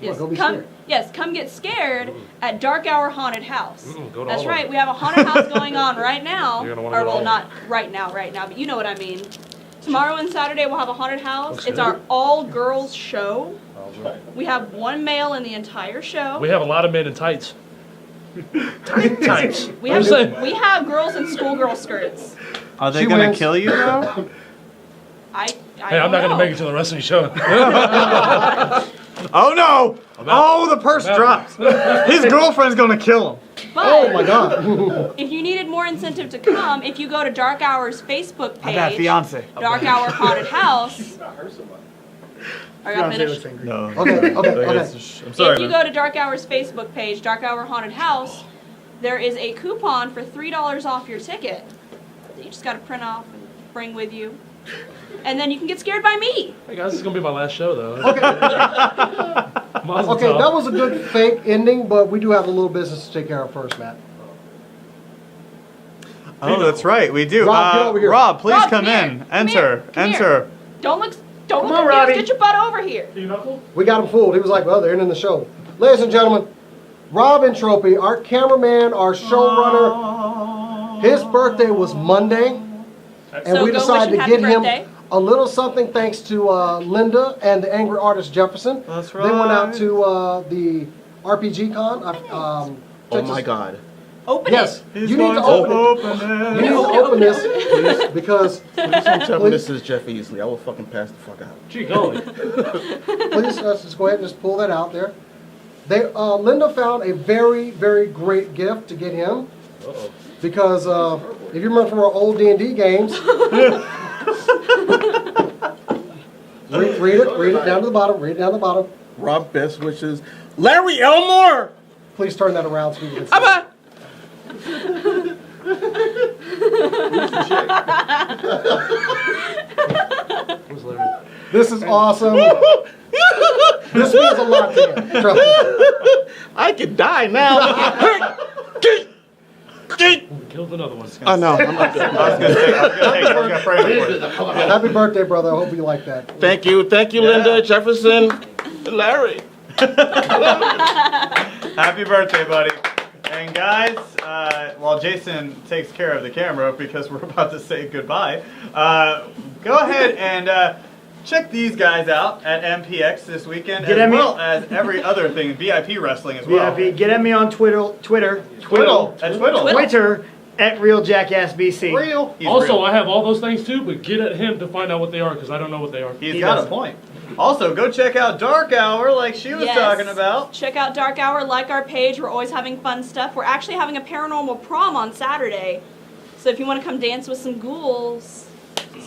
[SPEAKER 4] Well, don't be scared.
[SPEAKER 5] come get scared at Dark Hour Haunted House.
[SPEAKER 2] Go to
[SPEAKER 5] That's
[SPEAKER 2] all of
[SPEAKER 5] right,
[SPEAKER 2] them.
[SPEAKER 5] we have a haunted house going on right now.
[SPEAKER 2] You're gonna wanna
[SPEAKER 5] Or
[SPEAKER 2] go to
[SPEAKER 5] well,
[SPEAKER 2] all
[SPEAKER 5] not right now, but you know what I mean. Tomorrow and Saturday we'll have a haunted house.
[SPEAKER 2] Looks
[SPEAKER 5] It's
[SPEAKER 2] good.
[SPEAKER 5] our all-girls show. We have one male in the entire show.
[SPEAKER 2] We have a lot of men in tights. Tights.
[SPEAKER 5] We
[SPEAKER 2] I'm saying.
[SPEAKER 5] we have girls in schoolgirl skirts.
[SPEAKER 1] Are they
[SPEAKER 4] She
[SPEAKER 1] gonna
[SPEAKER 4] wins.
[SPEAKER 1] kill you though?
[SPEAKER 5] I
[SPEAKER 2] Hey, I'm not
[SPEAKER 5] don't
[SPEAKER 2] gonna
[SPEAKER 5] know.
[SPEAKER 2] make it to the wrestling show.
[SPEAKER 1] Oh no!
[SPEAKER 2] out.
[SPEAKER 1] Oh, the purse
[SPEAKER 2] I'm out.
[SPEAKER 1] drops. His girlfriend's gonna kill him.
[SPEAKER 5] But
[SPEAKER 4] oh my God.
[SPEAKER 5] if you needed more incentive to come, if you go to Dark Hour's Facebook
[SPEAKER 1] I got a
[SPEAKER 5] page,
[SPEAKER 1] fiance.
[SPEAKER 5] Dark Hour Haunted House. Are y'all finished?
[SPEAKER 1] No.
[SPEAKER 4] Okay.
[SPEAKER 1] I'm sorry.
[SPEAKER 5] If you
[SPEAKER 1] man.
[SPEAKER 5] go to Dark Hour's Facebook page, Dark Hour Haunted House, there is a coupon for $3 off your ticket that you just got to print off and bring with you. And then you can get scared by me.
[SPEAKER 2] Hey guys, this is gonna be my last show though.
[SPEAKER 4] Okay.
[SPEAKER 2] Mazel
[SPEAKER 4] Okay.
[SPEAKER 2] tov.
[SPEAKER 4] That was a good fake ending, but we do have a little business to take care of first, Matt.
[SPEAKER 1] Oh, that's right. We do.
[SPEAKER 4] Rob, get over here.
[SPEAKER 1] Rob, please
[SPEAKER 5] Rob,
[SPEAKER 1] come
[SPEAKER 5] come
[SPEAKER 1] in.
[SPEAKER 5] here.
[SPEAKER 1] Enter.
[SPEAKER 5] Come here.
[SPEAKER 1] Enter.
[SPEAKER 5] Don't look
[SPEAKER 3] on,
[SPEAKER 5] confused.
[SPEAKER 3] Robbie.
[SPEAKER 5] Get your butt over here.
[SPEAKER 2] You knuckle?
[SPEAKER 4] We got him fooled. He was like, "Well, they're ending the show." Ladies and gentlemen, Rob Entropy, our cameraman, our showrunner, his birthday was Monday, and
[SPEAKER 5] So
[SPEAKER 4] we
[SPEAKER 5] go
[SPEAKER 4] decided
[SPEAKER 5] wish
[SPEAKER 4] to
[SPEAKER 5] him
[SPEAKER 4] get
[SPEAKER 5] happy
[SPEAKER 4] him
[SPEAKER 5] birthday.
[SPEAKER 4] a little something thanks to Linda and the Angry Artist Jefferson.
[SPEAKER 1] That's
[SPEAKER 4] They went out
[SPEAKER 1] right.
[SPEAKER 4] to the RPG Con.
[SPEAKER 8] Oh
[SPEAKER 4] Texas.
[SPEAKER 8] my God.
[SPEAKER 5] Open
[SPEAKER 4] Yes,
[SPEAKER 5] it.
[SPEAKER 1] He's
[SPEAKER 4] you need to
[SPEAKER 1] going
[SPEAKER 4] open it. You need to open this because
[SPEAKER 8] Please don't tell me
[SPEAKER 4] Please.
[SPEAKER 8] this is Jeff Easley. I will fucking pass the fuck out.
[SPEAKER 2] Gee golly.
[SPEAKER 4] please let's just go ahead and just pull that out there. They Linda found a very, very great gift to get him
[SPEAKER 2] Uh-oh.
[SPEAKER 4] because if you remember from our old D&D games, read it down to the bottom. Read it down to the bottom.
[SPEAKER 8] Rob best wishes. Larry Elmore!
[SPEAKER 4] Please turn that around so we can see.
[SPEAKER 8] Bye-bye.
[SPEAKER 2] Where's Larry?
[SPEAKER 4] This is awesome. This means a lot to him. Trust me.
[SPEAKER 8] I could die now.
[SPEAKER 2] Killed another one.
[SPEAKER 8] Oh no, I'm not good.
[SPEAKER 1] I was gonna frame it for you.
[SPEAKER 4] Happy birthday, brother. I hope you like that.
[SPEAKER 8] Thank you, Linda, Jefferson, Larry.
[SPEAKER 1] Happy birthday, buddy. And guys, while Jason takes care of the camera because we're about to say goodbye, go ahead and check these guys out at MPX this weekend,
[SPEAKER 3] Get
[SPEAKER 1] as
[SPEAKER 3] at me.
[SPEAKER 1] well as every other thing, VIP wrestling as well.
[SPEAKER 3] VIP, get at me on Twitter,
[SPEAKER 1] Twiddle. At Twiddle.
[SPEAKER 3] Twitter at RealJackassBC.
[SPEAKER 1] Real. He's
[SPEAKER 2] Also,
[SPEAKER 1] real.
[SPEAKER 2] I have all those things too, but get at him to find out what they are because I don't know what they are.
[SPEAKER 1] He's
[SPEAKER 3] He
[SPEAKER 1] got
[SPEAKER 3] does.
[SPEAKER 1] a point. Also, go check out Dark Hour like she was
[SPEAKER 5] Yes.
[SPEAKER 1] talking about.
[SPEAKER 5] Check out Dark Hour, like our page. We're always having fun stuff. We're actually having a paranormal prom on Saturday. So if you want to come dance with some ghouls.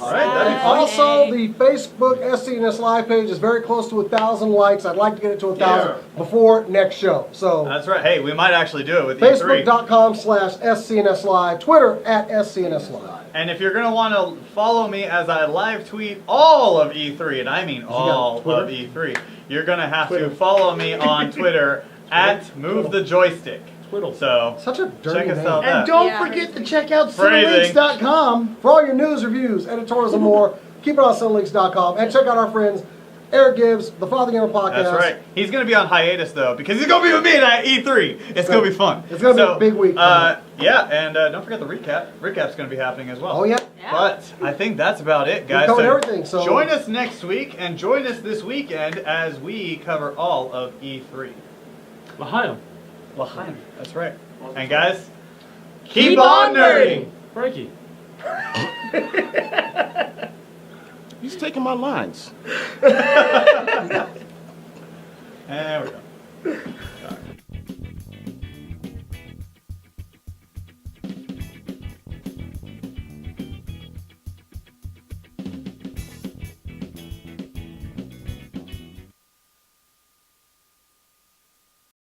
[SPEAKER 1] All right, that'd be fun.
[SPEAKER 4] Also, the Facebook SCNS Live page is very close to 1,000 likes. I'd like to get it to 1,000 before next show. So
[SPEAKER 1] That's right. Hey, we might actually do it with E3.
[SPEAKER 4] Facebook.com/SCNS Live, Twitter at SCNS Live.
[SPEAKER 1] And if you're going to want to follow me as I live tweet all of E3, and I mean all
[SPEAKER 4] Twitter?
[SPEAKER 1] of E3, you're going to have to follow me on Twitter at Move the Joystick.
[SPEAKER 2] Twiddle.
[SPEAKER 1] So
[SPEAKER 4] Such a dirty
[SPEAKER 1] check us
[SPEAKER 4] name.
[SPEAKER 1] out.
[SPEAKER 3] And don't
[SPEAKER 5] Yeah.
[SPEAKER 3] forget to check out
[SPEAKER 1] Phrasing.
[SPEAKER 3] Cinelinks.com.
[SPEAKER 4] For all your news, reviews, editorials, and more, keep it on Cineleaks.com and check out our friends Eric Gibbs, the Father Gamer Podcast.
[SPEAKER 1] That's right. He's going to be on hiatus, though, because he's going to be with me at E3. It's going to be fun.
[SPEAKER 4] It's gonna be a big week.
[SPEAKER 1] Yeah, and don't forget the recap. Recap's going to be happening as well.
[SPEAKER 4] Oh, yeah.
[SPEAKER 5] Yeah.
[SPEAKER 1] But I think that's about it, guys.
[SPEAKER 4] covered everything, so-
[SPEAKER 1] join us next week and join us this weekend as we cover all of E3.
[SPEAKER 2] L'chaim.
[SPEAKER 1] L'chaim. That's right. And guys, keep on nerding.
[SPEAKER 2] Frankie.
[SPEAKER 8] He's taking my lines.
[SPEAKER 1] And there we go.